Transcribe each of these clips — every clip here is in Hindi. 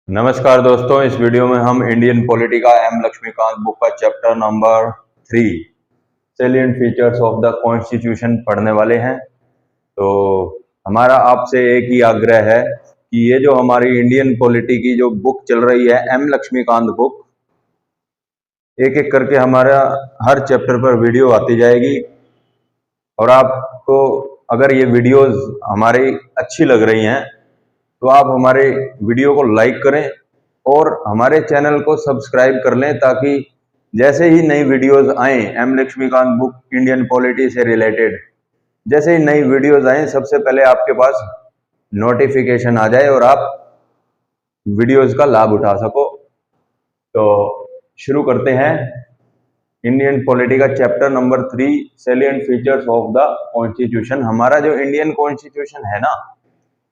नमस्कार दोस्तों, इस वीडियो में हम इंडियन पॉलिटी का एम लक्ष्मीकांत बुक का chapter number 3 salient features of the constitution पढ़ने वाले हैं। तो हमारा आपसे एक ही आग्रह है कि ये जो हमारी इंडियन पॉलिटी की जो बुक चल रही है एम लक्ष्मीकांत बुक, एक एक करके हमारा हर चैप्टर पर वीडियो आती जाएगी। और आपको अगर ये वीडियोस हमारी अच्छी लग रही हैं तो आप हमारे वीडियो को लाइक करें और हमारे चैनल को सब्सक्राइब कर लें, ताकि जैसे ही नई वीडियोस आएँ M Laxmikanth book Indian polity से रिलेटेड, जैसे ही नई वीडियोस आएँ सबसे पहले आपके पास नोटिफिकेशन आ जाए और आप वीडियोस का लाभ उठा सको। तो शुरू करते हैं इंडियन पॉलिटी का chapter number 3 salient features of the constitution. हमारा जो इंडियन कॉन्स्टिट्यूशन है ना,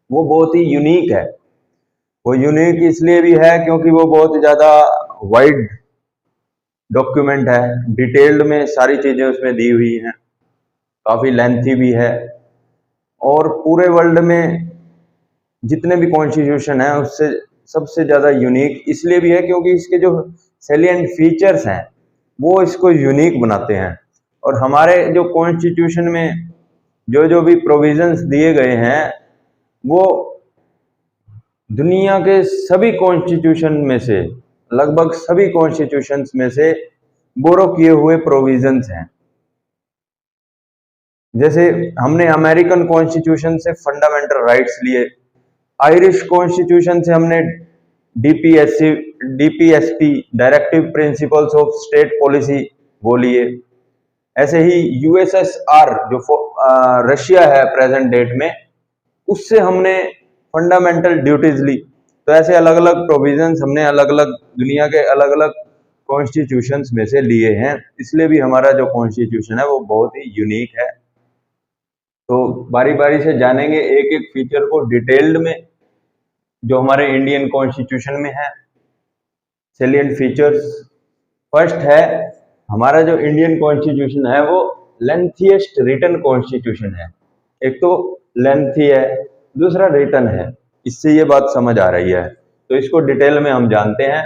वो बहुत ही यूनिक है। वो यूनिक इसलिए भी है क्योंकि वो बहुत ज़्यादा वाइड डॉक्यूमेंट है, डिटेल्ड में सारी चीज़ें उसमें दी हुई हैं, काफ़ी लेंथी भी है। और पूरे वर्ल्ड में जितने भी कॉन्स्टिट्यूशन हैं उससे सबसे ज़्यादा यूनिक इसलिए भी है क्योंकि इसके जो सैलिएंट फीचर्स हैं वो इसको यूनिक बनाते हैं। और हमारे जो कॉन्स्टिट्यूशन में जो जो भी प्रोविजंस दिए गए हैं वो दुनिया के सभी कॉन्स्टिट्यूशन में से, लगभग सभी कॉन्स्टिट्यूशंस में से बोरो किए हुए प्रोविजंस हैं। जैसे हमने अमेरिकन कॉन्स्टिट्यूशन से फंडामेंटल राइट्स लिए, आयरिश कॉन्स्टिट्यूशन से हमने DPSP directive principles of state policy वो लिए। ऐसे ही यूएसएसआर जो रशिया है प्रेजेंट डेट में, उससे हमने फंडामेंटल ड्यूटीज ली। तो ऐसे अलग अलग प्रोविजंस हमने अलग अलग दुनिया के अलग अलग कॉन्स्टिट्यूशंस में से लिए हैं, इसलिए भी हमारा जो कॉन्स्टिट्यूशन है वो बहुत ही यूनिक है। तो बारी बारी से जानेंगे एक एक फीचर को डिटेल्ड में जो हमारे इंडियन कॉन्स्टिट्यूशन में है। सैलिएंट फीचर्स, फर्स्ट है हमारा जो इंडियन कॉन्स्टिट्यूशन है वो लेंथीएस्ट रिटन कॉन्स्टिट्यूशन है। एक तो लेंथी है, दूसरा रिटन है, इससे ये बात समझ आ रही है। तो इसको डिटेल में हम जानते हैं।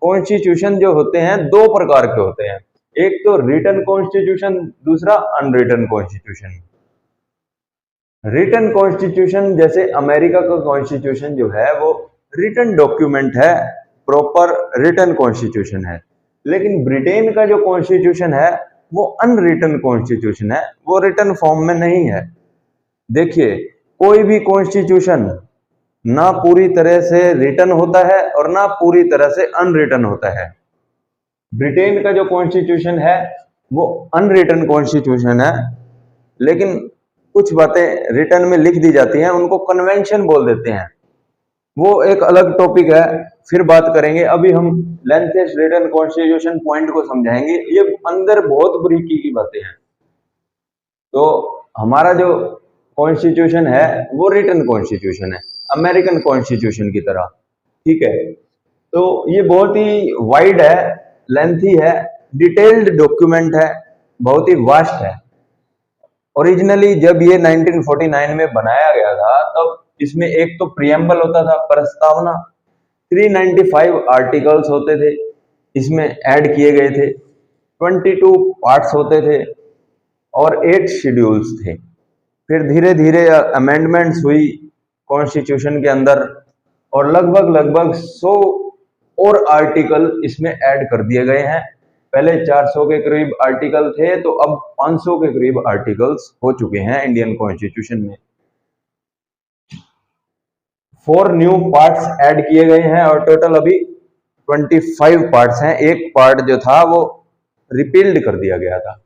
कॉन्स्टिट्यूशन जो होते हैं दो प्रकार के होते हैं, एक तो रिटन कॉन्स्टिट्यूशन, दूसरा अनरिटन कॉन्स्टिट्यूशन। रिटन कॉन्स्टिट्यूशन जैसे अमेरिका का कॉन्स्टिट्यूशन जो है वो रिटन डॉक्यूमेंट है, प्रॉपर रिटन कॉन्स्टिट्यूशन है। लेकिन ब्रिटेन का जो कॉन्स्टिट्यूशन है वो अनरिटन कॉन्स्टिट्यूशन है, वो रिटन फॉर्म में नहीं है। देखिए, कोई भी कॉन्स्टिट्यूशन ना पूरी तरह से रिटन होता है और ना पूरी तरह से अनरिटन होता है। ब्रिटेन का जो कॉन्स्टिट्यूशन है वो अनरिटन कॉन्स्टिट्यूशन है, लेकिन कुछ बातें रिटन में लिख दी जाती हैं, उनको कन्वेंशन बोल देते हैं। वो एक अलग टॉपिक है, फिर बात करेंगे। अभी हम लेंथेस्ट रिटन कॉन्स्टिट्यूशन पॉइंट को समझाएंगे, ये अंदर बहुत बारीकी की बातें हैं। तो हमारा जो कॉन्स्टिट्यूशन है वो रिटन कॉन्स्टिट्यूशन है, अमेरिकन कॉन्स्टिट्यूशन की तरह, ठीक है। तो ये बहुत ही वाइड है, लेंथी है, डिटेल्ड डॉक्यूमेंट है, बहुत ही वास्ट है। ओरिजिनली जब ये 1949 में बनाया गया था तब इसमें एक तो प्रियम्बल होता था, प्रस्तावना, 395 आर्टिकल्स होते थे, इसमें ऐड किए गए थे, 22 पार्ट्स होते थे और 8 शेड्यूल्स थे। फिर धीरे धीरे अमेंडमेंट्स हुई कॉन्स्टिट्यूशन के अंदर और लगभग 100 और आर्टिकल इसमें ऐड कर दिए गए हैं। पहले 400 के करीब आर्टिकल थे, तो अब 500 के करीब आर्टिकल्स हो चुके हैं इंडियन कॉन्स्टिट्यूशन में। 4 न्यू पार्ट्स ऐड किए गए हैं और टोटल अभी 25 पार्ट्स हैं। एक पार्ट जो था वो रिपील्ड कर दिया गया था।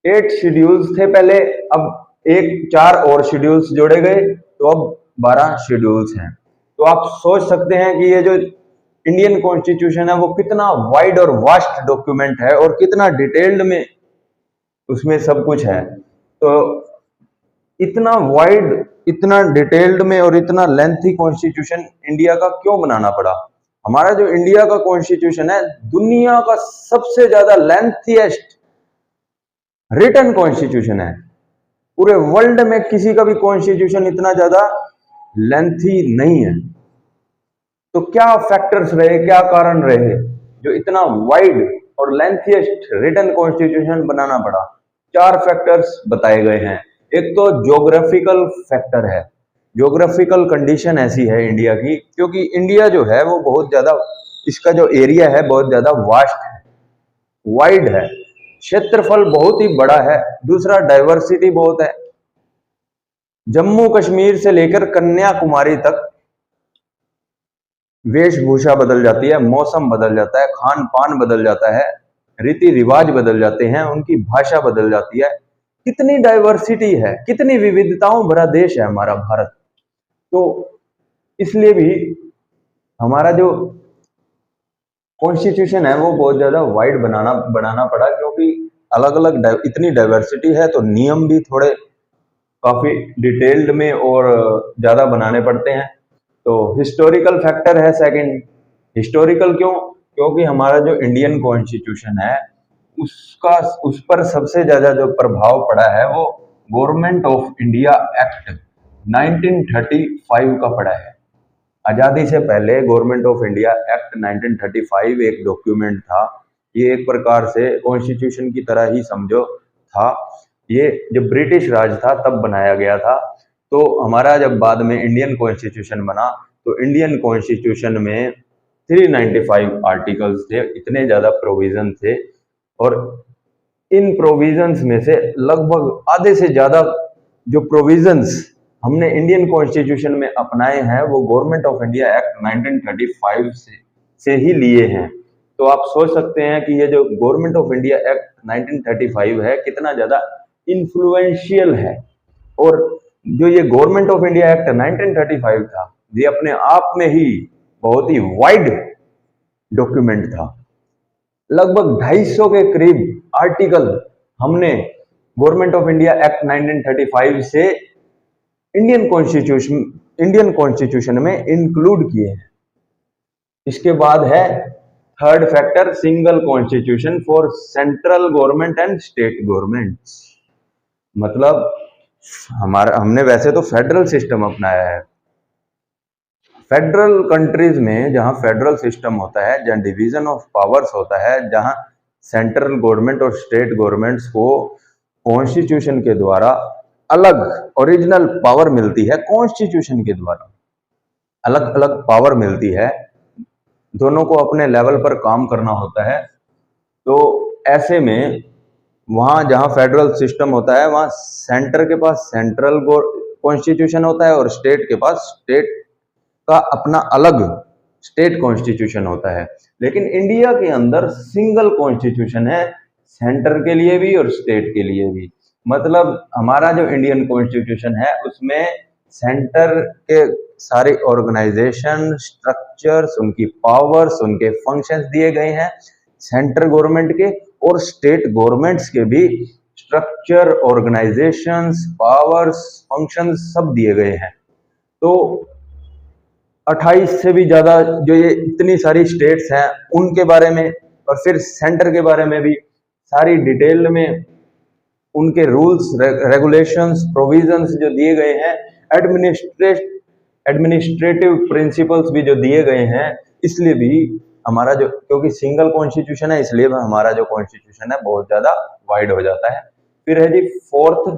8 शेड्यूल्स थे पहले, अब 4 और शेड्यूल्स जोड़े गए, तो अब 12 शेड्यूल्स हैं। तो आप सोच सकते हैं कि ये जो इंडियन कॉन्स्टिट्यूशन है वो कितना वाइड और वास्ट डॉक्यूमेंट है और कितना डिटेल्ड में उसमें सब कुछ है। तो इतना वाइड, इतना डिटेल्ड में और इतना लेंथी कॉन्स्टिट्यूशन इंडिया का क्यों बनाना पड़ा? हमारा जो इंडिया का कॉन्स्टिट्यूशन है दुनिया का सबसे ज्यादा लेंथीएस्ट रिटन कॉन्स्टिट्यूशन है। पूरे वर्ल्ड में किसी का भी कॉन्स्टिट्यूशन इतना ज्यादा लेंथी नहीं है। तो क्या फैक्टर्स रहे, क्या कारण रहे जो इतना वाइड और लेंथीएस्ट रिटन कॉन्स्टिट्यूशन बनाना पड़ा? चार फैक्टर्स बताए गए हैं। एक तो ज्योग्राफिकल फैक्टर है। ज्योग्राफिकल कंडीशन ऐसी है इंडिया की, क्योंकि इंडिया जो है वो बहुत ज्यादा, इसका जो एरिया है बहुत ज्यादा वास्ट है, वाइड है, क्षेत्रफल बहुत ही बड़ा है। दूसरा, डाइवर्सिटी बहुत है। जम्मू कश्मीर से लेकर कन्याकुमारी तक वेशभूषा बदल जाती है, मौसम बदल जाता है, खान पान बदल जाता है, रीति रिवाज बदल जाते हैं, उनकी भाषा बदल जाती है। कितनी डाइवर्सिटी है, कितनी विविधताओं भरा देश है हमारा भारत। तो इसलिए भी हमारा जो कॉन्स्टिट्यूशन है वो बहुत ज्यादा वाइड बनाना पड़ा, क्योंकि अलग अलग इतनी डाइवर्सिटी है तो नियम भी थोड़े काफी डिटेल्ड में और ज्यादा बनाने पड़ते हैं। तो हिस्टोरिकल फैक्टर है सेकंड। हिस्टोरिकल क्यों? क्योंकि हमारा जो इंडियन कॉन्स्टिट्यूशन है उसका, उस पर सबसे ज्यादा जो प्रभाव पड़ा है वो गवर्नमेंट ऑफ इंडिया एक्ट 1935 का पड़ा है। आजादी से पहले गवर्नमेंट ऑफ इंडिया एक्ट 1935 एक डॉक्यूमेंट था। ये एक प्रकार से कॉन्स्टिट्यूशन की तरह ही समझो था। ये जब ब्रिटिश राज था तब बनाया गया था। तो हमारा जब बाद में इंडियन कॉन्स्टिट्यूशन बना तो इंडियन कॉन्स्टिट्यूशन में 395 आर्टिकल्स थे, इतने ज्यादा प्रोविजन थे। और इन प्रोविजंस में से लगभग आधे से ज्यादा जो प्रोविजंस हमने इंडियन कॉन्स्टिट्यूशन में अपनाए हैं वो गवर्नमेंट ऑफ इंडिया एक्ट 1935 से ही लिए हैं। तो आप सोच सकते हैं कि ये जो गवर्नमेंट ऑफ इंडिया एक्ट 1935 है कितना ज्यादा इन्फ्लुएंशियल है। और जो ये गवर्नमेंट ऑफ इंडिया एक्ट 1935 था ये अपने आप में ही बहुत ही वाइड डॉक्यूमेंट था। लगभग 250 के करीब आर्टिकल हमने गवर्नमेंट ऑफ इंडिया एक्ट 1935 से इंडियन कॉन्स्टिट्यूशन में इंक्लूड किए हैं। इसके बाद है third factor, single constitution for central government and state government. मतलब हमने वैसे तो फेडरल सिस्टम अपनाया है। फेडरल कंट्रीज में जहां फेडरल सिस्टम होता है, जहां डिवीजन ऑफ पावर्स होता है, जहां सेंट्रल गवर्नमेंट और स्टेट गवर्नमेंट्स को कॉन्स्टिट्यूशन के द्वारा अलग ओरिजिनल पावर मिलती है, कॉन्स्टिट्यूशन के द्वारा अलग अलग पावर मिलती है, दोनों को अपने लेवल पर काम करना होता है। तो ऐसे में वहां जहां फेडरल सिस्टम होता है वहां सेंटर के पास सेंट्रल कॉन्स्टिट्यूशन होता है और स्टेट के पास स्टेट का अपना अलग स्टेट कॉन्स्टिट्यूशन होता है। लेकिन इंडिया के अंदर सिंगल कॉन्स्टिट्यूशन है, सेंटर के लिए भी और स्टेट के लिए भी। मतलब हमारा जो इंडियन कॉन्स्टिट्यूशन है उसमें सेंटर के सारे ऑर्गेनाइजेशन, स्ट्रक्चर्स, उनकी पावर्स, उनके फंक्शंस दिए गए हैं सेंट्रल गवर्नमेंट के, और स्टेट गवर्नमेंट्स के भी स्ट्रक्चर, ऑर्गेनाइजेशंस, पावर्स, फंक्शंस सब दिए गए हैं। तो 28 से भी ज्यादा जो ये इतनी सारी स्टेट्स हैं उनके बारे में और फिर सेंटर के बारे में भी सारी डिटेल में उनके रूल्स, रेगुलेशंस, प्रोविजंस जो दिए गए हैं, एडमिनिस्ट्रेटिव प्रिंसिपल्स भी जो दिए गए हैं। इसलिए भी हमारा जो, क्योंकि सिंगल कॉन्स्टिट्यूशन है इसलिए हमारा जो कॉन्स्टिट्यूशन है बहुत ज्यादा वाइड हो जाता है। फिर है जी fourth,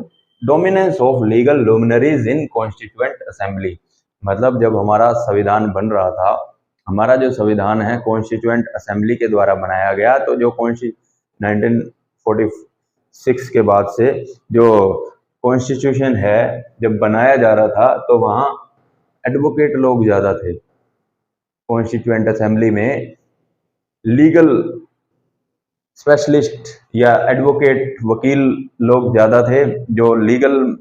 dominance of legal luminaries in constituent assembly. मतलब जब हमारा संविधान बन रहा था, हमारा जो संविधान है कॉन्स्टिट्यूएंट असेंबली के द्वारा बनाया गया। तो जो 1946 के बाद से जो कॉन्स्टिट्यूशन है जब बनाया जा रहा था तो वहाँ एडवोकेट लोग ज़्यादा थे। कॉन्स्टिट्यूएंट असेंबली में लीगल स्पेशलिस्ट या एडवोकेट, वकील लोग ज़्यादा थे जो लीगल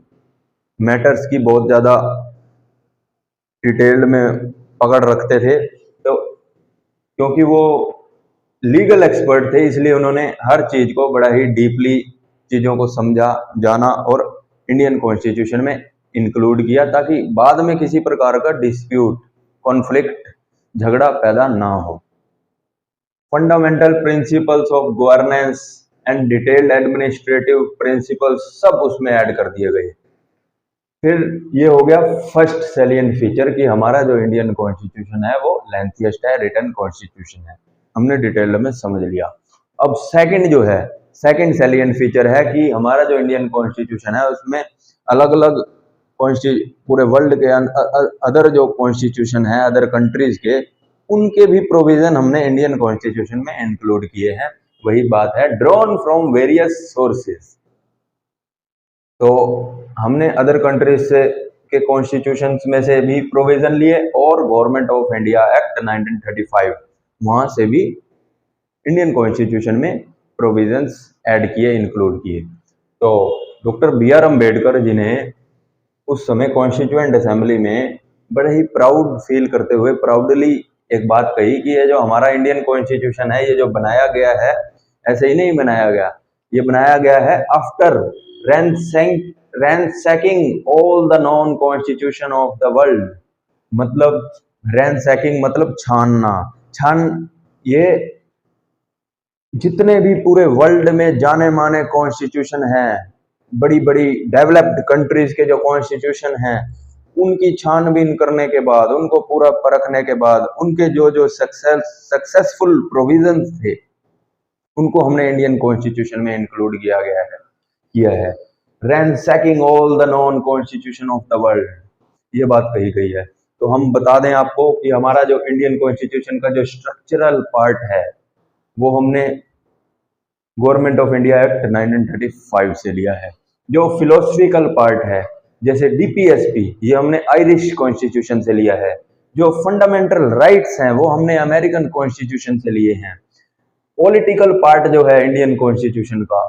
मैटर्स की बहुत ज़्यादा डिटेल में पकड़ रखते थे। तो क्योंकि वो लीगल एक्सपर्ट थे इसलिए उन्होंने हर चीज को बड़ा ही डीपली चीजों को समझा, जाना और इंडियन कॉन्स्टिट्यूशन में इंक्लूड किया ताकि बाद में किसी प्रकार का डिस्प्यूट, कॉन्फ्लिक्ट, झगड़ा पैदा ना हो। Fundamental principles of governance and detailed administrative principles सब उसमें ऐड कर दिए गए। फिर ये हो गया फर्स्ट सैलिएंट फीचर कि हमारा जो इंडियन कॉन्स्टिट्यूशन है वो लेंथीएस्ट है, रिटन कॉन्स्टिट्यूशन है, हमने डिटेल में समझ लिया। अब सेकंड जो है, सेकंड सैलिएंट फीचर है कि हमारा जो इंडियन कॉन्स्टिट्यूशन है उसमें अलग अलग पूरे वर्ल्ड के अदर जो कॉन्स्टिट्यूशन है अदर कंट्रीज के, उनके भी प्रोविजन हमने इंडियन कॉन्स्टिट्यूशन में इंक्लूड किए हैं। वही बात है, ड्रॉन फ्रॉम वेरियस सोर्सेज। तो हमने अदर कंट्रीज से के कॉन्स्टिट्यूशन में से भी प्रोविजन लिए और गवर्नमेंट ऑफ इंडिया एक्ट 1935 वहां से भी इंडियन कॉन्स्टिट्यूशन में प्रोविजंस ऐड किए, इंक्लूड किए। तो doctor B are Ambedkar ji ने उस समय कॉन्स्टिट्यूएंट असेंबली में बड़े ही प्राउड फील करते हुए प्राउडली एक बात कही कि ये जो हमारा इंडियन कॉन्स्टिट्यूशन है, ये जो बनाया गया है ऐसे ही नहीं बनाया गया, ये बनाया गया है after ransacking all the known constitution of the world। मतलब ransacking मतलब छानना, ये जितने भी पूरे वर्ल्ड में जाने माने कॉन्स्टिट्यूशन हैं, बड़ी बड़ी डेवलप्ड कंट्रीज के जो कॉन्स्टिट्यूशन हैं, उनकी छानबीन करने के बाद, उनको पूरा परखने के बाद, उनके जो जो सक्सेसफुल प्रोविजंस थे उनको हमने इंडियन कॉन्स्टिट्यूशन में इंक्लूड किया है। Ransacking all the non constitution of the world, ये बात कही गई है। तो हम बता दें आपको कि हमारा जो इंडियन कॉन्स्टिट्यूशन का जो स्ट्रक्चरल पार्ट है वो हमने गवर्नमेंट ऑफ इंडिया एक्ट 1935 से लिया है। जो फिलोसफिकल पार्ट है जैसे डीपीएसपी, ये हमने आयरिश कॉन्स्टिट्यूशन से लिया है। जो फंडामेंटल राइट्स हैं वो हमने अमेरिकन कॉन्स्टिट्यूशन से लिए हैं। पॉलिटिकल पार्ट जो है इंडियन कॉन्स्टिट्यूशन का,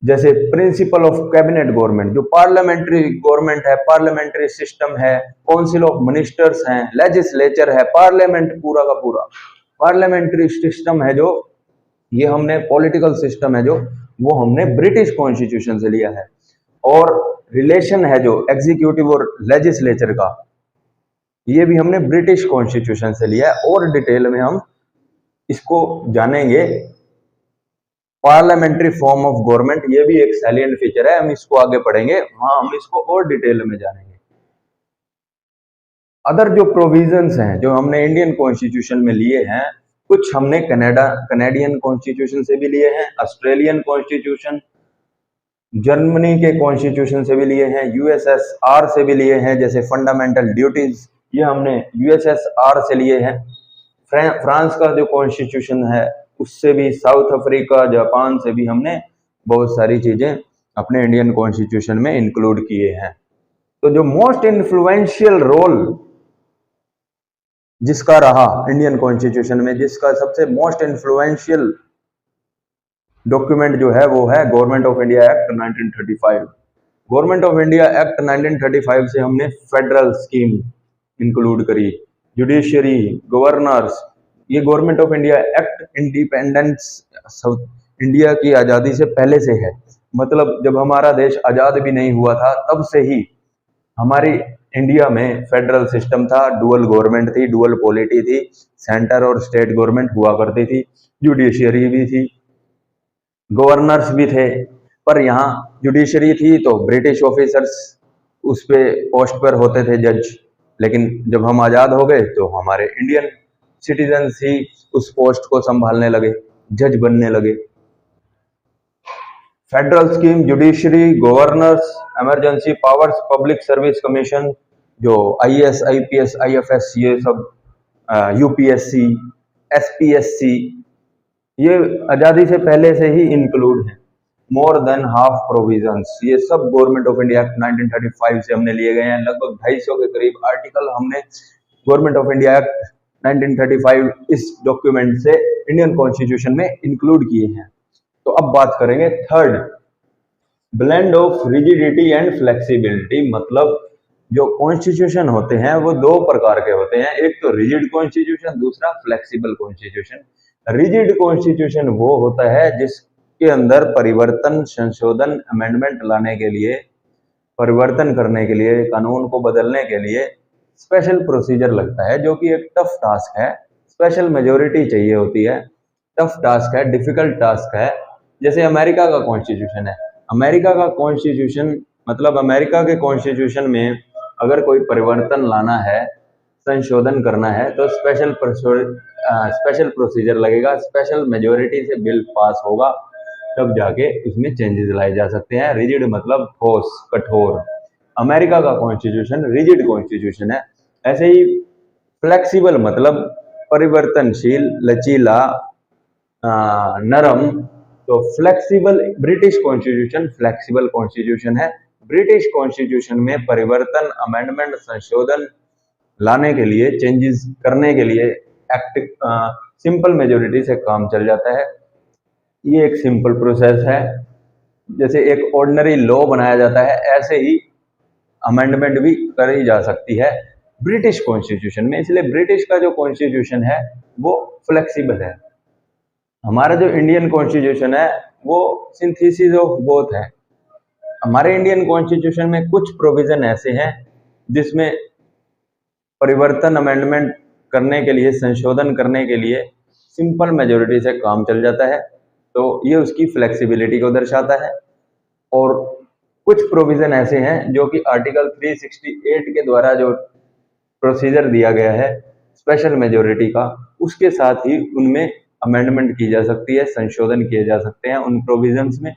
जैसे प्रिंसिपल ऑफ कैबिनेट गवर्नमेंट, जो पार्लियामेंट्री गवर्नमेंट है, पार्लियामेंट्री सिस्टम है, काउंसिल ऑफ मिनिस्टर्स हैं, लेजिस्लेचर है, पार्लियामेंट पूरा का पूरा पार्लियामेंट्री सिस्टम है, जो ये हमने पॉलिटिकल सिस्टम है जो वो हमने ब्रिटिश कॉन्स्टिट्यूशन से लिया है। और रिलेशन है जो एग्जीक्यूटिव और लेजिस्लेचर का, ये भी हमने ब्रिटिश कॉन्स्टिट्यूशन से लिया है। और डिटेल में हम इसको जानेंगे। पार्लियामेंट्री फॉर्म ऑफ गवर्नमेंट, ये भी एक सैलिएंट फीचर है, हम इसको आगे पढ़ेंगे, वहां हम इसको और डिटेल में जानेंगे। अदर जो प्रोविजंस हैं जो हमने इंडियन कॉन्स्टिट्यूशन में लिए हैं, कुछ हमने कनेडियन कॉन्स्टिट्यूशन से भी लिए हैं, ऑस्ट्रेलियन कॉन्स्टिट्यूशन, जर्मनी के कॉन्स्टिट्यूशन से भी लिए हैं, यूएसएसआर से भी लिए हैं, जैसे फंडामेंटल ड्यूटीज, ये हमने यूएसएसआर से लिए हैं। फ्रांस का जो कॉन्स्टिट्यूशन है उससे भी, साउथ अफ्रीका, जापान से भी हमने बहुत सारी चीजें अपने इंडियन कॉन्स्टिट्यूशन में इंक्लूड किए हैं। तो जो मोस्ट इन्फ्लुएंशियल रोल जिसका रहा इंडियन कॉन्स्टिट्यूशन में, जिसका सबसे मोस्ट इन्फ्लुएंशियल डॉक्यूमेंट जो है वो है government of India act 1935। Government of India act 1935 से हमने फेडरल स्कीम इंक्लूड करी, जुडिशरी, गवर्नर्स। ये government of India act independence, India की आज़ादी से पहले से है। मतलब जब हमारा देश आज़ाद भी नहीं हुआ था तब से ही हमारी इंडिया में फेडरल सिस्टम था, डुअल गवर्नमेंट थी, डुअल पॉलिटी थी, सेंटर और स्टेट गवर्नमेंट हुआ करती थी, जुडिशरी भी थी, गवर्नर्स भी थे। पर यहाँ जुडिशरी थी तो ब्रिटिश ऑफिसर्स उस पे पोस्ट पर होते थे, जज। लेकिन जब हम आज़ाद हो गए तो हमारे इंडियन सिटीजन्स ही उस पोस्ट को संभालने लगे, जज बनने लगे। Federal scheme, judiciary, governors, emergency powers, public service commission, जो आईएएस, आईपीएस, आईएफएस, ये सब, यूपीएससी, एसपीएससी, ये आज़ादी से पहले से ही इंक्लूड है। मोर देन हाफ प्रोविजंस, ये सब गवर्नमेंट ऑफ इंडिया एक्ट 1935 से हमने लिए गए हैं। लगभग 250 के करीब आर्टिकल हमने गवर्नमेंट ऑफ इंडिया एक्ट 1935 इस डॉक्यूमेंट से इंडियन कॉन्स्टिट्यूशन में इंक्लूड किए हैं। तो अब बात करेंगे third, blend of rigidity and flexibility. मतलब जो कॉन्स्टिट्यूशन होते हैं वो दो प्रकार के होते हैं, एक तो रिजिड कॉन्स्टिट्यूशन, दूसरा फ्लेक्सिबल कॉन्स्टिट्यूशन। रिजिड कॉन्स्टिट्यूशन वो होता है जिसके अंदर परिवर्तन, संशोधन, अमेंडमेंट लाने के लिए, परिवर्तन करने के लिए, कानून को बदलने के लिए स्पेशल प्रोसीजर लगता है, जो कि एक टफ टास्क है, स्पेशल मेजोरिटी चाहिए होती है, टफ टास्क है, डिफिकल्ट टास्क है। जैसे अमेरिका का कॉन्स्टिट्यूशन है, अमेरिका का कॉन्स्टिट्यूशन मतलब अमेरिका के कॉन्स्टिट्यूशन में अगर कोई परिवर्तन लाना है, संशोधन करना है, तो स्पेशल प्रोसीजर लगेगा, स्पेशल मेजोरिटी से बिल पास होगा, तब जाके इसमें चेंजेस लाए जा सकते हैं। रिजिड मतलब ठोस, कठोर। अमेरिका का कॉन्स्टिट्यूशन रिजिड कॉन्स्टिट्यूशन है। ऐसे ही फ्लेक्सिबल मतलब परिवर्तनशील, लचीला, नरम। तो flexible, British constitution flexible constitution है। ब्रिटिश कॉन्स्टिट्यूशन में परिवर्तन, अमेंडमेंट, संशोधन लाने के लिए, चेंजेस करने के लिए एक्ट सिंपल मेजोरिटी से काम चल जाता है। ये एक सिंपल प्रोसेस है। जैसे एक ऑर्डिनरी लॉ बनाया जाता है, ऐसे ही अमेंडमेंट भी करी जा सकती है ब्रिटिश कॉन्स्टिट्यूशन में। इसलिए ब्रिटिश का जो कॉन्स्टिट्यूशन है वो फ्लेक्सिबल है। हमारा जो इंडियन कॉन्स्टिट्यूशन है वो सिंथेसिस ऑफ बोथ है। हमारे इंडियन कॉन्स्टिट्यूशन में कुछ प्रोविजन ऐसे हैं जिसमें परिवर्तन, अमेंडमेंट करने के लिए, संशोधन करने के लिए सिंपल मेजोरिटी से काम चल जाता है, तो ये उसकी फ्लेक्सिबिलिटी को दर्शाता है। और कुछ प्रोविजन ऐसे हैं जो कि आर्टिकल 368 के द्वारा जो प्रोसीजर दिया गया है स्पेशल मेजोरिटी का, उसके साथ ही उनमें अमेंडमेंट की जा सकती है, संशोधन किए जा सकते हैं उन प्रोविजंस में,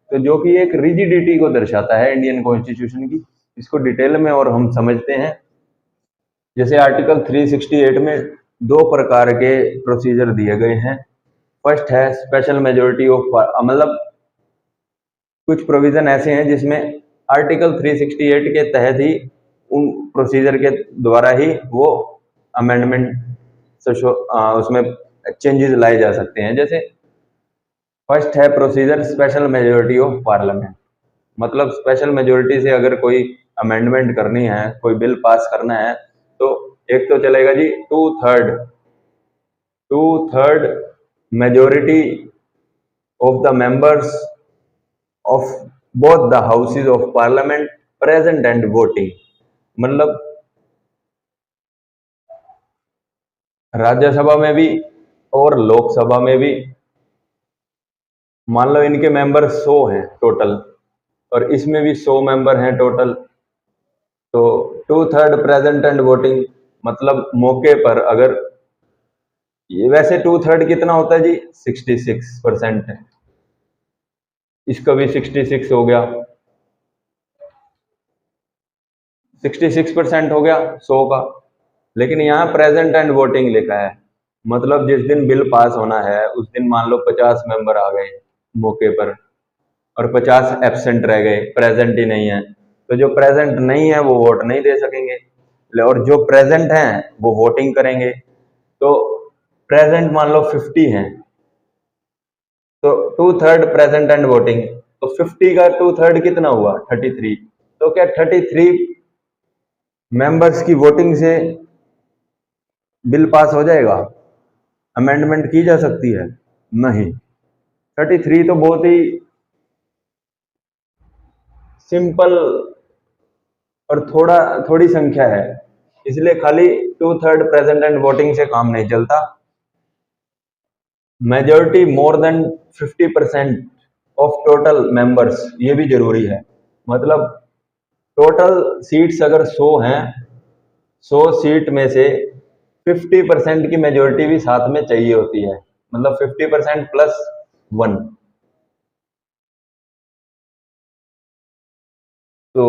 तो जो कि एक रिजिडिटी को दर्शाता है इंडियन कॉन्स्टिट्यूशन की। इसको डिटेल में और हम समझते हैं। जैसे आर्टिकल 368 में दो प्रकार के प्रोसीजर दिए गए हैं। फर्स्ट है स्पेशल मेजोरिटी ऑफ, मतलब कुछ प्रोविजन ऐसे हैं जिसमें आर्टिकल 368 के तहत ही, उन प्रोसीजर के द्वारा ही वो अमेंडमेंट उसमें चेंजेस लाए जा सकते हैं। जैसे फर्स्ट है procedure special majority of parliament, मतलब स्पेशल मेजोरिटी से अगर कोई अमेंडमेंट करनी है, कोई बिल पास करना है, तो एक तो चलेगा जी two third majority of the members of both the houses of parliament present and voting. मतलब राज्यसभा में भी और लोकसभा में भी, मान लो इनके मेंबर 100 हैं टोटल और इसमें भी 100 मेंबर हैं टोटल, तो 2/3 प्रेजेंट एंड वोटिंग, मतलब मौके पर अगर ये, वैसे 2/3 कितना होता है जी, 66% है, इसका भी 66 हो गया, 66% हो गया 100 का। लेकिन यहाँ प्रेजेंट एंड वोटिंग लिखा है, मतलब जिस दिन बिल पास होना है उस दिन मान लो 50 मेंबर आ गए मौके पर और 50 एब्सेंट रह गए, प्रेजेंट ही नहीं है, तो जो प्रेजेंट नहीं है वो वोट नहीं दे सकेंगे, और जो प्रेजेंट हैं वो वोटिंग करेंगे। तो प्रेजेंट मान लो 50 हैं, तो 2/3 प्रेजेंट एंड वोटिंग, तो 50 का 2/3 कितना हुआ, 33। तो क्या 33 मेंबर्स की वोटिंग से बिल पास हो जाएगा, अमेंडमेंट की जा सकती है? नहीं। 33 तो बहुत ही सिंपल और थोड़ी संख्या है, इसलिए खाली 2/3 प्रेजेंट एंड वोटिंग से काम नहीं चलता। Majority more than 50% of total members, ये भी जरूरी है। मतलब टोटल सीट्स अगर 100 हैं, 100 सीट में से 50% की मेजोरिटी भी साथ में चाहिए होती है, मतलब 50% प्लस 1। तो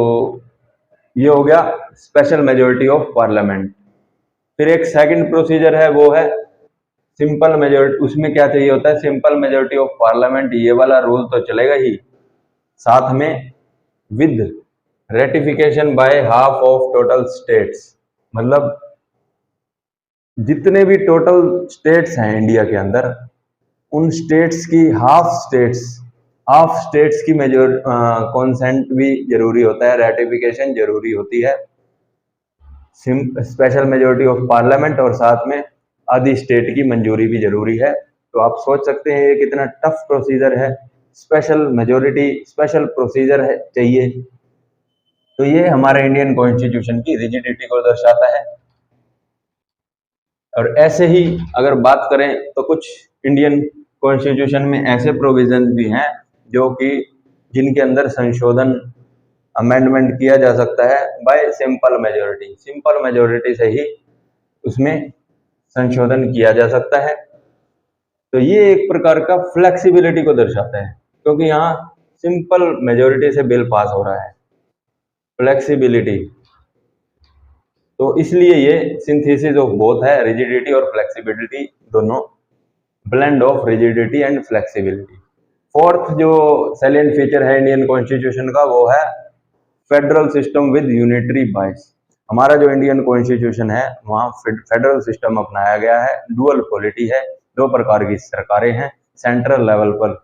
ये हो गया स्पेशल मेजोरिटी ऑफ पार्लियामेंट। फिर एक सेकंड प्रोसीजर है, वो है सिंपल मेजोरिटी। उसमें क्या चाहिए होता है, सिंपल मेजोरिटी ऑफ पार्लियामेंट, ये वाला रूल तो चलेगा ही, साथ में with ratification by half of total states, मतलब जितने भी टोटल स्टेट्स हैं इंडिया के अंदर, उन स्टेट्स की हाफ स्टेट्स की मेजोर कॉन्सेंट भी जरूरी होता है, रेटिफिकेशन जरूरी होती है स्पेशल मेजोरिटी ऑफ पार्लियामेंट, और साथ में आधी स्टेट की मंजूरी भी जरूरी है। तो आप सोच सकते हैं ये कितना टफ प्रोसीजर है, स्पेशल मेजोरिटी, स्पेशल प्रोसीजर है चाहिए। तो ये हमारे इंडियन कॉन्स्टिट्यूशन की रिजिडिटी को दर्शाता है। और ऐसे ही अगर बात करें तो कुछ इंडियन कॉन्स्टिट्यूशन में ऐसे प्रोविजन भी हैं जो कि जिनके अंदर संशोधन अमेंडमेंट किया जा सकता है bye simple majority. Simple majority से ही उसमें संशोधन किया जा सकता है। तो ये एक प्रकार का फ्लेक्सिबिलिटी को दर्शाता है, क्योंकि यहाँ सिंपल मेजोरिटी से बिल पास हो रहा है, फ्लेक्सिबिलिटी। तो इसलिए ये सिंथेसिस ऑफ बोथ है, रिजिडिटी और फ्लेक्सिबिलिटी दोनों, blend of rigidity and flexibility. Fourth जो सैलिएंट फीचर है इंडियन कॉन्स्टिट्यूशन का वो है फेडरल सिस्टम विद यूनिटरी बाइस। हमारा जो इंडियन कॉन्स्टिट्यूशन है वहाँ फेडरल सिस्टम अपनाया गया है, डुअल पॉलिटी है, दो प्रकार की सरकारें हैं, सेंट्रल लेवल पर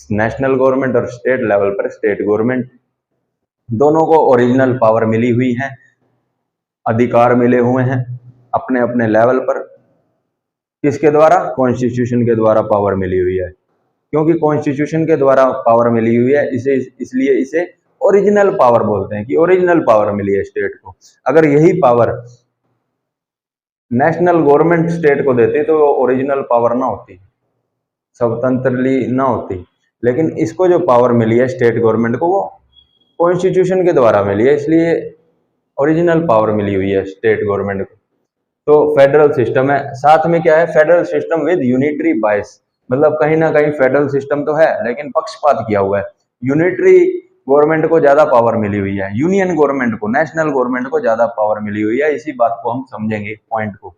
नेशनल गवर्नमेंट और स्टेट लेवल पर स्टेट गवर्नमेंट। दोनों को ओरिजिनल पावर मिली हुई है, अधिकार मिले हुए हैं अपने अपने लेवल पर। किसके द्वारा? कॉन्स्टिट्यूशन के द्वारा पावर मिली हुई है। क्योंकि कॉन्स्टिट्यूशन के द्वारा पावर मिली हुई है इसे इसलिए इसे ओरिजिनल पावर बोलते हैं कि ओरिजिनल पावर मिली है स्टेट को। अगर यही पावर नेशनल गवर्नमेंट स्टेट को देती तो ओरिजिनल पावर ना होती, स्वतंत्रली ना होती। लेकिन इसको जो पावर मिली है स्टेट गवर्नमेंट को वो कॉन्स्टिट्यूशन के द्वारा मिली है, इसलिए ओरिजिनल पावर मिली हुई है स्टेट गवर्नमेंट को। तो फेडरल सिस्टम है। साथ में क्या है? फेडरल सिस्टम विद यूनिटरी बाइस, मतलब कहीं ना कहीं फेडरल सिस्टम तो है लेकिन पक्षपात किया हुआ है। यूनिटरी गवर्नमेंट को ज्यादा पावर मिली हुई है, यूनियन गवर्नमेंट को, नेशनल गवर्नमेंट को ज्यादा पावर मिली हुई है। इसी बात को हम समझेंगे पॉइंट को।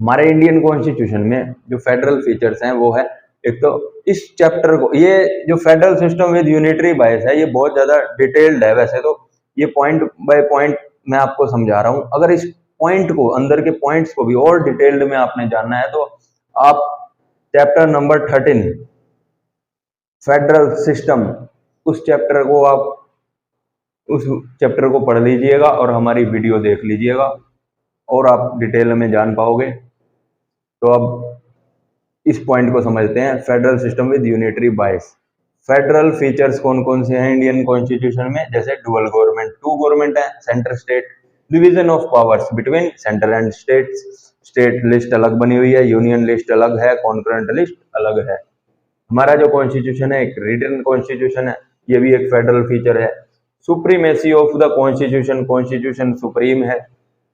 हमारे इंडियन कॉन्स्टिट्यूशन में जो फेडरल फीचर्स हैं वो है, एक तो इस चैप्टर को, ये जो फेडरल सिस्टम विद यूनिटरी बाइस है ये बहुत ज्यादा डिटेल्ड है। वैसे तो ये पॉइंट बाय पॉइंट मैं आपको समझा रहा हूं। अगर इस पॉइंट को, अंदर के पॉइंट्स को भी और डिटेल्ड में आपने जानना है तो आप चैप्टर नंबर 13 फेडरल सिस्टम, उस चैप्टर को पढ़ लीजिएगा और हमारी वीडियो देख लीजिएगा और आप डिटेल में जान पाओगे। तो अब इस पॉइंट को समझते हैं, फेडरल सिस्टम विद यूनिटरी बाइस। फेडरल फीचर्स कौन कौन से हैं इंडियन कॉन्स्टिट्यूशन में? जैसे डुअल गवर्नमेंट, टू गवर्नमेंट है, centre state, division of powers between centre and states, state list अलग बनी हुई है, यूनियन लिस्ट अलग है, कॉन्करेंट लिस्ट अलग है। हमारा जो कॉन्स्टिट्यूशन है एक रिटन कॉन्स्टिट्यूशन है, ये भी एक फेडरल फीचर है। Supremacy of the constitution, constitution supreme है।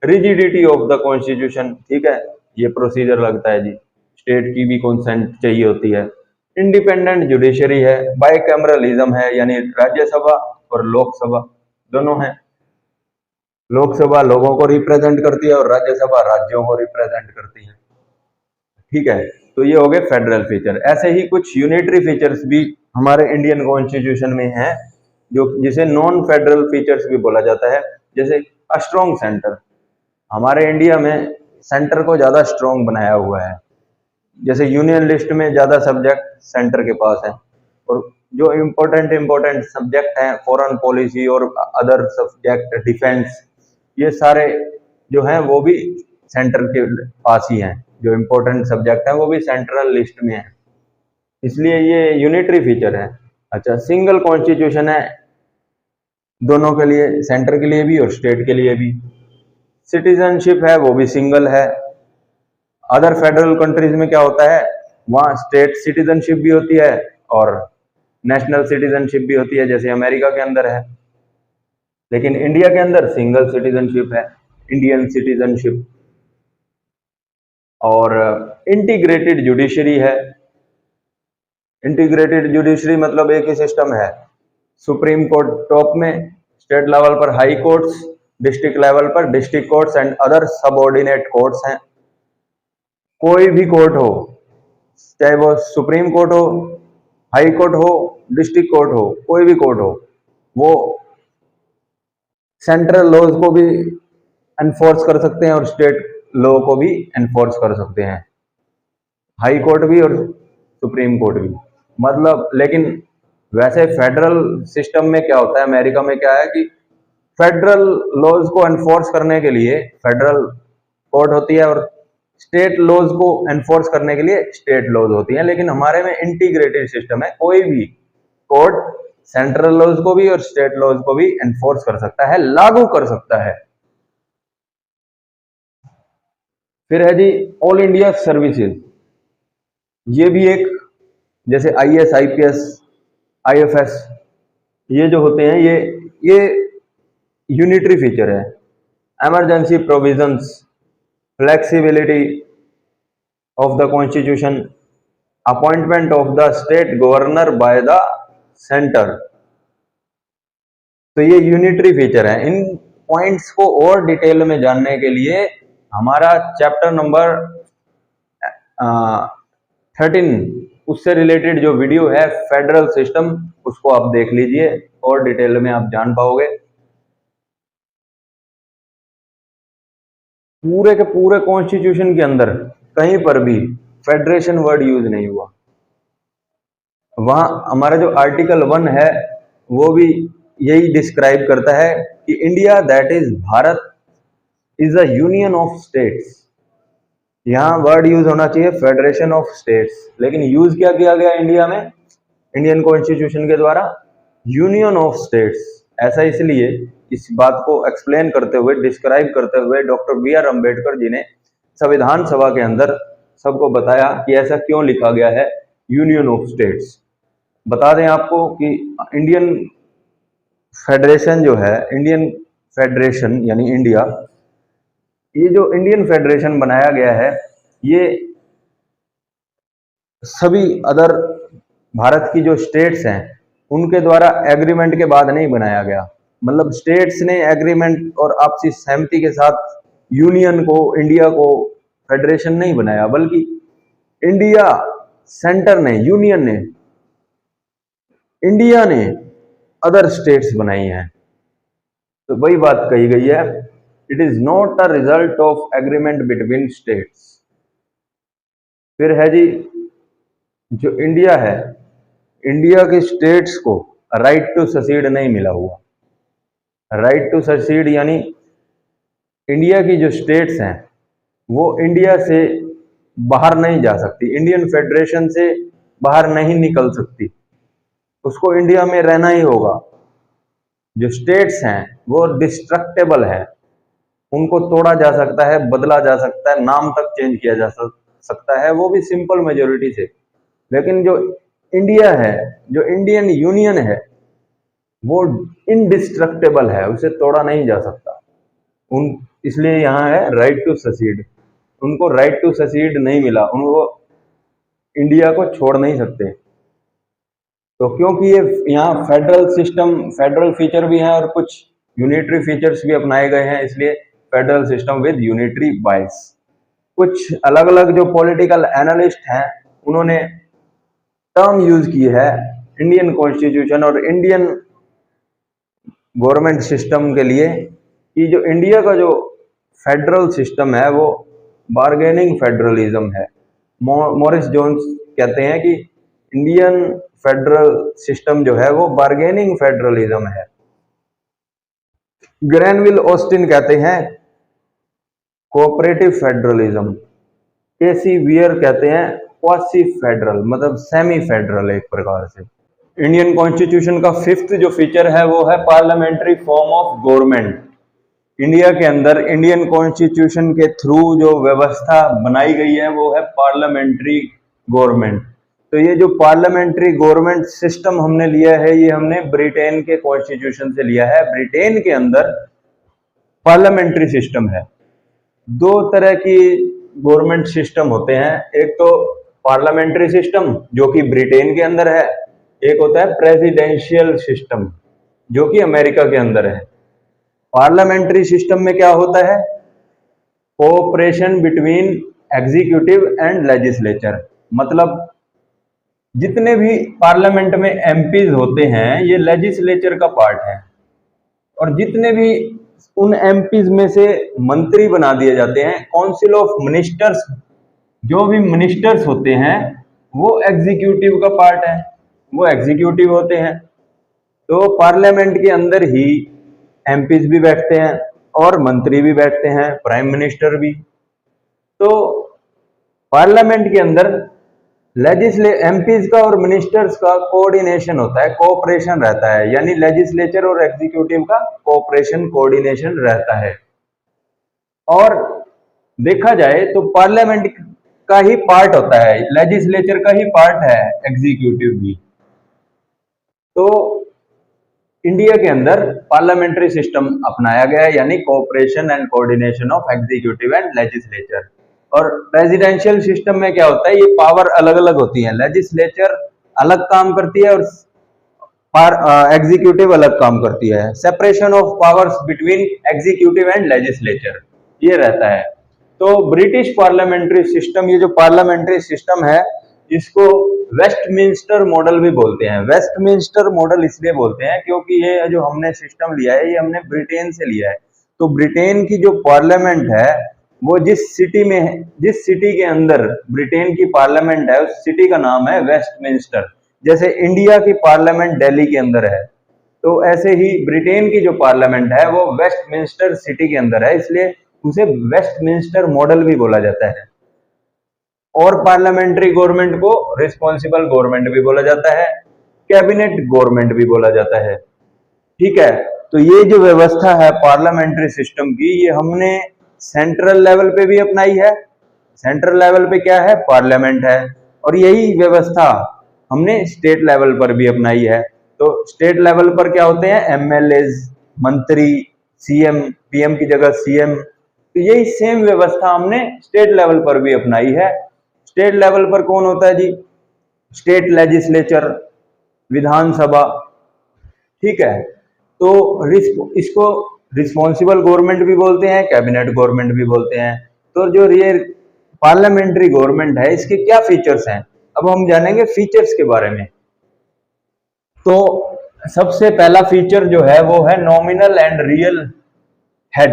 रिजिडिटी ऑफ द कॉन्स्टिट्यूशन, ठीक है, ये प्रोसीजर लगता है जी, स्टेट की भी कंसेंट चाहिए होती है। इंडिपेंडेंट जुडिशरी है, बाइकैमरलिज्म है, यानी राज्यसभा और लोकसभा दोनों हैं। लोकसभा लोगों को रिप्रेजेंट करती है और राज्यसभा राज्यों को रिप्रेजेंट करती है, ठीक है। तो ये हो गए फेडरल फीचर। ऐसे ही कुछ यूनिटरी फीचर्स भी हमारे इंडियन कॉन्स्टिट्यूशन में हैं, जो जिसे नॉन फेडरल फीचर्स भी बोला जाता है। जैसे अ स्ट्रॉन्ग सेंटर, हमारे इंडिया में सेंटर को ज्यादा स्ट्रॉन्ग बनाया हुआ है। जैसे यूनियन लिस्ट में ज्यादा सब्जेक्ट सेंटर के पास है, और जो इम्पोर्टेंट सब्जेक्ट हैं, फॉरेन पॉलिसी और अदर सब्जेक्ट, डिफेंस, ये सारे जो हैं वो भी सेंटर के पास ही हैं। जो इम्पोर्टेंट सब्जेक्ट हैं वो भी सेंट्रल लिस्ट में है, इसलिए ये यूनिटरी फीचर है। अच्छा, सिंगल कॉन्स्टिट्यूशन है दोनों के लिए, सेंटर के लिए भी और स्टेट के लिए भी। सिटीजनशिप है वो भी सिंगल है। अदर फेडरल कंट्रीज में क्या होता है, वहाँ स्टेट सिटीजनशिप भी होती है और नेशनल सिटीजनशिप भी होती है, जैसे अमेरिका के अंदर है। लेकिन इंडिया के अंदर सिंगल सिटीजनशिप है, इंडियन सिटीजनशिप। और इंटीग्रेटेड जुडिशरी है। इंटीग्रेटेड जुडिशरी मतलब एक ही सिस्टम है, सुप्रीम कोर्ट टॉप में, स्टेट लेवल पर हाई कोर्ट्स, डिस्ट्रिक्ट लेवल पर district courts and other subordinate courts हैं। कोई भी कोर्ट हो, चाहे वो सुप्रीम कोर्ट हो, हाई कोर्ट हो, डिस्ट्रिक्ट कोर्ट हो, कोई भी कोर्ट हो, वो सेंट्रल लॉज को भी एनफोर्स कर सकते हैं और स्टेट लॉ को भी एनफोर्स कर सकते हैं, हाई कोर्ट भी और सुप्रीम कोर्ट भी। मतलब, लेकिन वैसे फेडरल सिस्टम में क्या होता है, अमेरिका में क्या है कि फेडरल लॉज को एनफोर्स करने के लिए फेडरल कोर्ट होती है और स्टेट लॉज को एनफोर्स करने के लिए स्टेट लॉज होती हैं। लेकिन हमारे में इंटीग्रेटेड सिस्टम है, कोई भी कोर्ट सेंट्रल लॉज को भी और स्टेट लॉज को भी एनफोर्स कर सकता है, लागू कर सकता है। फिर है जी ऑल इंडिया सर्विसेज, ये भी एक, जैसे आईएएस, आईपीएस, आईएफएस, ये जो होते हैं ये यूनिटरी फीचर है। Emergency provisions, flexibility of the constitution, appointment of the state governor by the centre. तो ये यूनिटरी फीचर है। इन पॉइंट्स को और डिटेल में जानने के लिए हमारा चैप्टर नंबर 13 उससे रिलेटेड जो वीडियो है फेडरल सिस्टम, उसको आप देख लीजिए और डिटेल में आप जान पाओगे। पूरे के पूरे कॉन्स्टिट्यूशन के अंदर कहीं पर भी फेडरेशन वर्ड यूज नहीं हुआ। वहां हमारा जो आर्टिकल 1 है वो भी यही डिस्क्राइब करता है कि India that is Bharat is a union of states. यहाँ वर्ड यूज होना चाहिए फेडरेशन ऑफ स्टेट्स, लेकिन यूज क्या किया गया इंडिया में, इंडियन कॉन्स्टिट्यूशन के द्वारा, यूनियन ऑफ स्टेट्स। ऐसा इसलिए, इस बात को एक्सप्लेन करते हुए, डिस्क्राइब करते हुए डॉक्टर B.R. अम्बेडकर जी ने संविधान सभा के अंदर सबको बताया कि ऐसा क्यों लिखा गया है यूनियन ऑफ स्टेट्स। बता दें आपको कि इंडियन फेडरेशन जो है, इंडियन फेडरेशन यानी इंडिया, ये जो इंडियन फेडरेशन बनाया गया है ये सभी अदर भारत की जो स्टेट्स हैं उनके द्वारा एग्रीमेंट के बाद नहीं बनाया गया। मतलब स्टेट्स ने एग्रीमेंट और आपसी सहमति के साथ यूनियन को, इंडिया को फेडरेशन नहीं बनाया, बल्कि इंडिया सेंटर ने, यूनियन ने, इंडिया ने अदर स्टेट्स बनाई हैं। तो वही बात कही गई है, it is not a result of agreement between states. फिर है जी, जो इंडिया है, इंडिया के स्टेट्स को राइट टू ससीड नहीं मिला हुआ। राइट टू ससीड यानी इंडिया की जो स्टेट्स हैं वो इंडिया से बाहर नहीं जा सकती, इंडियन फेडरेशन से बाहर नहीं निकल सकती, उसको इंडिया में रहना ही होगा। जो स्टेट्स हैं वो डिस्ट्रक्टेबल है, उनको तोड़ा जा सकता है, बदला जा सकता है, नाम तक चेंज किया जा सकता है, वो भी सिंपल मेजोरिटी से। लेकिन जो इंडिया है, जो इंडियन यूनियन है, वो इनडिस्ट्रक्टेबल है, उसे तोड़ा नहीं जा सकता। इसलिए यहाँ है राइट टू ससीड। उनको राइट टू ससीड नहीं मिला, उनको इंडिया को छोड़ नहीं सकते। तो क्योंकि ये यहाँ फेडरल सिस्टम, फेडरल फीचर भी है और कुछ यूनिटरी फीचर्स भी अपनाए गए हैं, इसलिए फेडरल सिस्टम विद यूनिटरी बाइस। कुछ अलग अलग जो पॉलिटिकल एनालिस्ट हैं उन्होंने टर्म यूज की है इंडियन कॉन्स्टिट्यूशन और इंडियन गवर्नमेंट सिस्टम के लिए, कि जो इंडिया का जो फेडरल सिस्टम है वो बार्गेनिंग फेडरलिज्म है। मॉरिस जोन्स कहते हैं कि इंडियन फेडरल सिस्टम जो है वो बार्गेनिंग फेडरलिज्म है। ग्रैनविल ऑस्टिन कहते हैं कोऑपरेटिव फेडरलिज्म। केसी वियर कहते हैं क्वासी फेडरल, मतलब सेमी फेडरल एक प्रकार से। इंडियन कॉन्स्टिट्यूशन का 5th जो फीचर है वो है parliamentary form of government. India के अंदर इंडियन कॉन्स्टिट्यूशन के थ्रू जो व्यवस्था बनाई गई है वो है पार्लियामेंट्री गवर्नमेंट। तो ये जो पार्लियामेंट्री गवर्नमेंट सिस्टम हमने लिया है ये हमने ब्रिटेन के कॉन्स्टिट्यूशन से लिया है। ब्रिटेन के अंदर पार्लियामेंट्री सिस्टम है। दो तरह की गवर्नमेंट सिस्टम होते हैं, एक तो पार्लियामेंट्री सिस्टम जो कि ब्रिटेन के अंदर है, एक होता है प्रेसिडेंशियल सिस्टम जो कि अमेरिका के अंदर है। पार्लियामेंट्री सिस्टम में क्या होता है, cooperation between executive and legislature. मतलब जितने भी पार्लियामेंट में एमपीज होते हैं ये लेजिस्लेचर का पार्ट है, और जितने भी उन एमपीज में से मंत्री बना दिए जाते हैं, काउंसिल ऑफ मिनिस्टर्स, जो भी मिनिस्टर्स होते हैं वो एग्जीक्यूटिव का पार्ट है, वो एग्जीक्यूटिव होते हैं। तो पार्लियामेंट के अंदर ही एमपीज भी बैठते हैं और मंत्री भी बैठते हैं, प्राइम मिनिस्टर भी। तो पार्लियामेंट के अंदर एमपीज का और मिनिस्टर्स का कोऑर्डिनेशन होता है, कोऑपरेशन रहता है, यानी लेजिस्लेचर और एग्जीक्यूटिव का कोऑपरेशन, कोऑर्डिनेशन रहता है। और देखा जाए तो पार्लियामेंट का ही पार्ट होता है, लेजिस्लेचर का ही पार्ट है एग्जीक्यूटिव भी। तो इंडिया के अंदर पार्लियामेंट्री सिस्टम अपनाया गया है, यानी cooperation and coordination of executive and legislature. और प्रेसिडेंशियल सिस्टम में क्या होता है, ये पावर अलग अलग होती है, लेजिस्लेचर अलग काम करती है और एग्जीक्यूटिव अलग काम करती है। Separation of powers between executive and legislature ये रहता है। तो ब्रिटिश पार्लियामेंट्री सिस्टम, ये जो पार्लियामेंट्री सिस्टम है, इसको वेस्टमिंस्टर मॉडल भी बोलते हैं। वेस्टमिंस्टर मॉडल इसलिए बोलते हैं क्योंकि ये जो हमने सिस्टम लिया है, ये हमने ब्रिटेन से लिया है। तो ब्रिटेन की जो पार्लियामेंट है, वो जिस सिटी के अंदर ब्रिटेन की पार्लियामेंट है, उस सिटी का नाम है वेस्टमिंस्टर। जैसे इंडिया की पार्लियामेंट दिल्ली के अंदर है, तो ऐसे ही ब्रिटेन की जो पार्लियामेंट है वो वेस्टमिंस्टर सिटी के अंदर है, इसलिए उसे वेस्टमिंस्टर मॉडल भी बोला जाता है। और पार्लियामेंट्री गवर्नमेंट को रिस्पॉन्सिबल गवर्नमेंट भी बोला जाता है, कैबिनेट गवर्नमेंट भी बोला जाता है। ठीक है, तो ये जो व्यवस्था है पार्लियामेंट्री सिस्टम की, ये हमने सेंट्रल लेवल पे भी अपनाई है। सेंट्रल लेवल पे क्या है, पार्लियामेंट है, और यही व्यवस्था हमने स्टेट लेवल पर भी अपनाई है। तो स्टेट लेवल पर क्या होते हैं, एमएलएज, मंत्री, सीएम, पीएम की जगह सीएम। तो यही सेम व्यवस्था हमने स्टेट लेवल पर भी अपनाई है। स्टेट लेवल पर कौन होता है जी, स्टेट लेजिस्लेचर, विधानसभा। ठीक है, तो इसको रिस्पॉन्सिबल गवर्नमेंट भी बोलते हैं, कैबिनेट गवर्नमेंट भी बोलते हैं। तो जो ये पार्लियामेंट्री गवर्नमेंट है, इसके क्या फीचर्स हैं, अब हम जानेंगे फीचर्स के बारे में। तो सबसे पहला फीचर जो है वो है nominal and real head.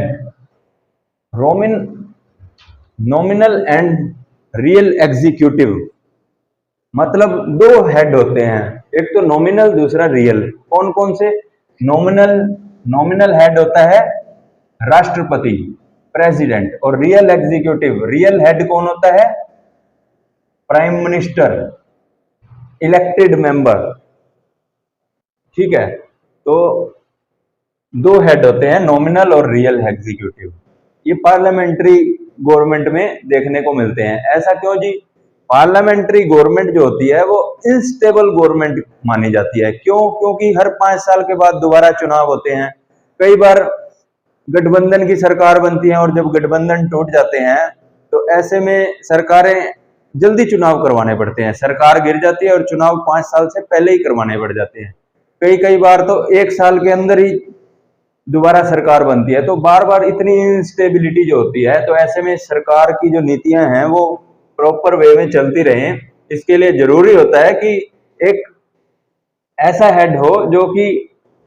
Nominal and real executive, मतलब दो हेड होते हैं, एक तो नॉमिनल, दूसरा रियल। कौन कौन से, नॉमिनल हेड होता है राष्ट्रपति, प्रेसिडेंट, और रियल एग्जीक्यूटिव, रियल हेड कौन होता है, प्राइम मिनिस्टर, इलेक्टेड मेंबर। ठीक है, तो दो हेड होते हैं, नॉमिनल और रियल एग्जीक्यूटिव। ये पार्लियामेंट्री गवर्नमेंट में देखने को मिलते हैं। ऐसा क्यों जी, पार्लियामेंट्री गवर्नमेंट जो होती है वो इनस्टेबल गवर्नमेंट मानी जाती है। क्यों, क्योंकि हर 5 साल के बाद दोबारा चुनाव होते हैं। कई बार गठबंधन की सरकार बनती है, और जब गठबंधन टूट जाते हैं तो ऐसे में सरकारें जल्दी चुनाव करवाने पड़ते हैं। सरकार गिर जाती है और चुनाव 5 साल से पहले ही करवाने पड़ जाते हैं। कई बार तो 1 साल के अंदर ही दोबारा सरकार बनती है। तो बार बार इतनी इंस्टेबिलिटी जो होती है, तो ऐसे में सरकार की जो नीतियां हैं वो प्रॉपर वे में चलती रहें, इसके लिए जरूरी होता है कि एक ऐसा हेड हो जो कि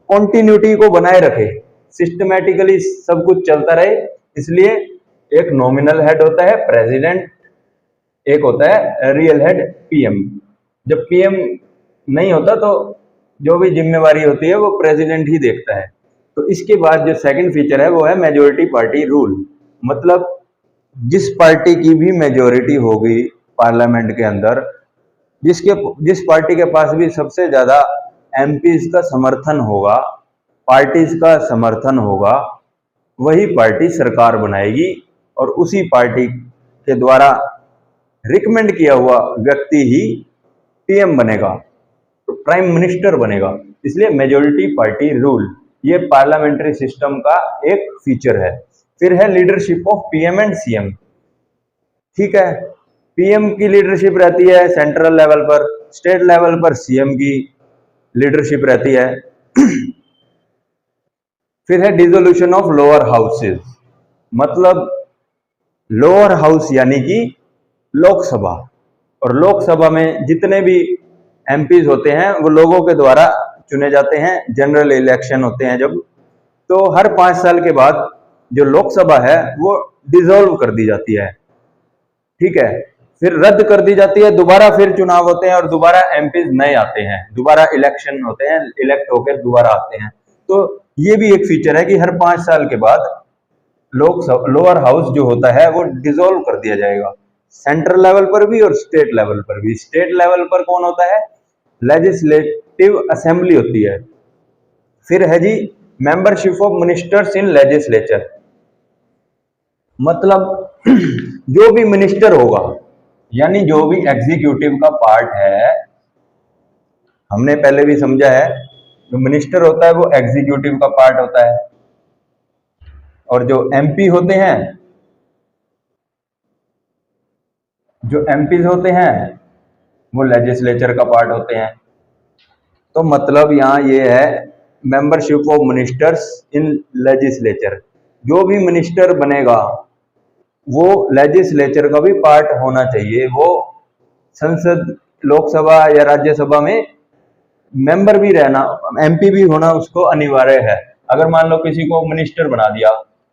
कॉन्टिन्यूटी को बनाए रखे, सिस्टमैटिकली सब कुछ चलता रहे। इसलिए एक नॉमिनल हेड होता है प्रेसिडेंट, एक होता है रियल हेड पीएम। जब पीएम नहीं होता तो जो भी जिम्मेवारी होती है वो प्रेसिडेंट ही देखता है। तो इसके बाद जो सेकंड फीचर है वो है मेजोरिटी पार्टी रूल। मतलब जिस पार्टी की भी मेजोरिटी होगी पार्लियामेंट के अंदर, जिस पार्टी के पास भी सबसे ज्यादा एमपीज का समर्थन होगा, पार्टीज का समर्थन होगा, वही पार्टी सरकार बनाएगी, और उसी पार्टी के द्वारा रिकमेंड किया हुआ व्यक्ति ही पीएम बनेगा, तो प्राइम मिनिस्टर बनेगा। इसलिए मेजोरिटी पार्टी रूल ये पार्लियामेंट्री सिस्टम का एक फीचर है। फिर है leadership of PM and CM. ठीक है, पीएम की लीडरशिप रहती है सेंट्रल लेवल पर, स्टेट लेवल पर सीएम की लीडरशिप रहती है। फिर है डिसोल्यूशन ऑफ लोअर हाउसेस, मतलब लोअर हाउस यानी कि लोकसभा, और लोकसभा में जितने भी एमपीज होते हैं वो लोगों के द्वारा चुने जाते हैं। जनरल इलेक्शन होते हैं जब, तो हर 5 साल के बाद जो लोकसभा है वो डिसॉल्व कर दी जाती है। ठीक है, फिर रद्द कर दी जाती है, दोबारा फिर चुनाव होते हैं और दोबारा एमपीज नए आते हैं, दोबारा इलेक्शन होते हैं, इलेक्ट होकर दोबारा आते हैं। तो ये भी एक फीचर है कि हर 5 साल के बाद लोअर हाउस जो होता है वो डिसॉल्व कर दिया जाएगा, सेंट्रल लेवल पर भी और स्टेट लेवल पर भी। स्टेट लेवल पर कौन होता है, लेजिस्लेटिव असेंबली होती है। फिर है जी membership of ministers in legislature, मतलब जो भी मिनिस्टर होगा, यानी जो भी एग्जीक्यूटिव का पार्ट है, हमने पहले भी समझा है जो मिनिस्टर होता है वो एग्जीक्यूटिव का पार्ट होता है, और जो एमपी होते हैं, जो एमपीज होते हैं वो लेजिस्लेचर का पार्ट होते हैं। तो मतलब यहाँ ये है membership of ministers in legislature. जो भी मिनिस्टर बनेगा वो लेजिस्लेचर का भी पार्ट होना चाहिए, वो संसद, लोकसभा या राज्यसभा में मेंबर भी रहना, एमपी भी होना उसको अनिवार्य है। अगर मान लो किसी को मिनिस्टर बना दिया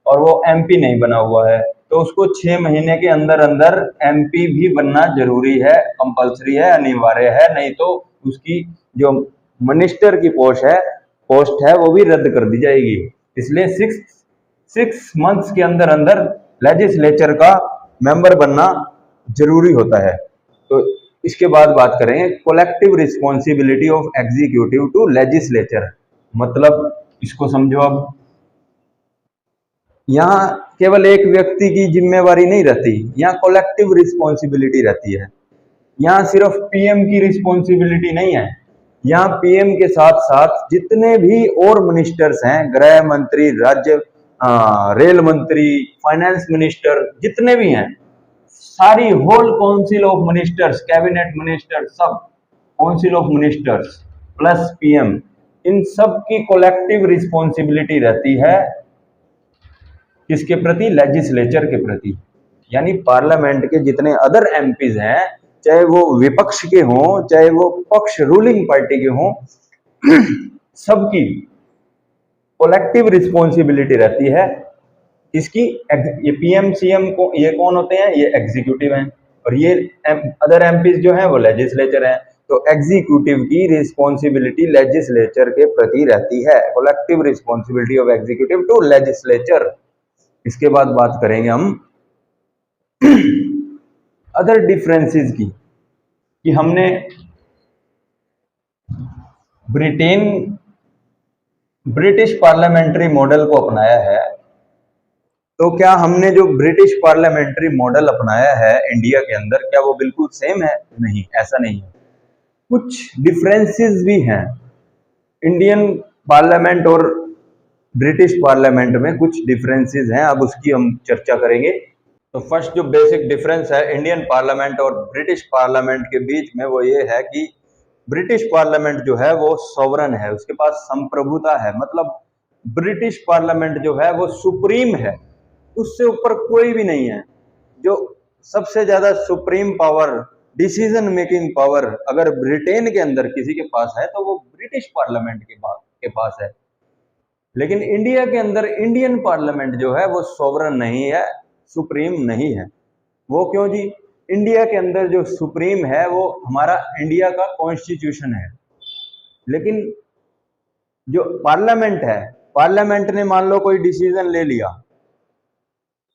और वो एमपी नहीं बना हुआ है, तो उसको 6 महीने के अंदर अंदर एमपी भी बनना जरूरी है, कंपलसरी है, अनिवार्य है, नहीं तो उसकी जो मिनिस्टर की पोस्ट है वो भी रद्द कर दी जाएगी। इसलिए 6 मंथ्स के अंदर अंदर लेजिस्लेचर का मेंबर बनना जरूरी होता है। तो इसके बाद बात करेंगे collective responsibility of executive to legislature. मतलब इसको समझो, अब यहाँ केवल एक व्यक्ति की जिम्मेवारी नहीं रहती, यहाँ कोलेक्टिव रिस्पॉन्सिबिलिटी रहती है। यहाँ सिर्फ पीएम की रिस्पॉन्सिबिलिटी नहीं है, यहाँ पीएम के साथ साथ जितने भी और मिनिस्टर्स हैं, गृह मंत्री, रेल मंत्री, फाइनेंस मिनिस्टर, जितने भी हैं, सारी whole council of ministers, cabinet minister, सब council of ministers plus PM, इन सब की कोलेक्टिव रिस्पॉन्सिबिलिटी रहती है किसके प्रति? लेजिस्लेचर के प्रति। यानी पार्लियामेंट के जितने अदर एमपीज हैं, चाहे वो विपक्ष के हों चाहे वो पक्ष रूलिंग पार्टी के हों, सबकी कोलेक्टिव रिस्पॉन्सिबिलिटी रहती है इसकी। ये पीएम सीएम को, ये कौन होते हैं? ये एग्जीक्यूटिव हैं, और ये अदर एमपीज जो हैं वो लेजिस्लेचर हैं। तो एग्जीक्यूटिव की रिस्पॉन्सिबिलिटी लेजिस्लेचर के प्रति रहती है, collective responsibility of executive to legislature. इसके बाद बात करेंगे हम अदर डिफरेंसेस की, कि हमने ब्रिटिश पार्लियामेंट्री मॉडल को अपनाया है। तो क्या हमने जो ब्रिटिश पार्लियामेंट्री मॉडल अपनाया है इंडिया के अंदर, क्या वो बिल्कुल सेम है? नहीं, ऐसा नहीं है, कुछ डिफरेंसेस भी हैं। इंडियन पार्लियामेंट और ब्रिटिश पार्लियामेंट में कुछ डिफरेंसेस हैं, अब उसकी हम चर्चा करेंगे। तो फर्स्ट जो बेसिक डिफरेंस है इंडियन पार्लियामेंट और ब्रिटिश पार्लियामेंट के बीच में, वो ये है कि ब्रिटिश पार्लियामेंट जो है वो सॉवरन है, उसके पास संप्रभुता है। मतलब ब्रिटिश पार्लियामेंट जो है वो सुप्रीम है, उससे ऊपर कोई भी नहीं है। जो सबसे ज्यादा supreme power, decision making power अगर ब्रिटेन के अंदर किसी के पास है तो वो ब्रिटिश पार्लियामेंट के पास है। लेकिन इंडिया के अंदर इंडियन पार्लियामेंट जो है वो सॉवरन नहीं है, सुप्रीम नहीं है। वो क्यों जी? इंडिया के अंदर जो सुप्रीम है वो हमारा इंडिया का कॉन्स्टिट्यूशन है। लेकिन जो पार्लियामेंट है, पार्लियामेंट ने मान लो कोई डिसीजन ले लिया,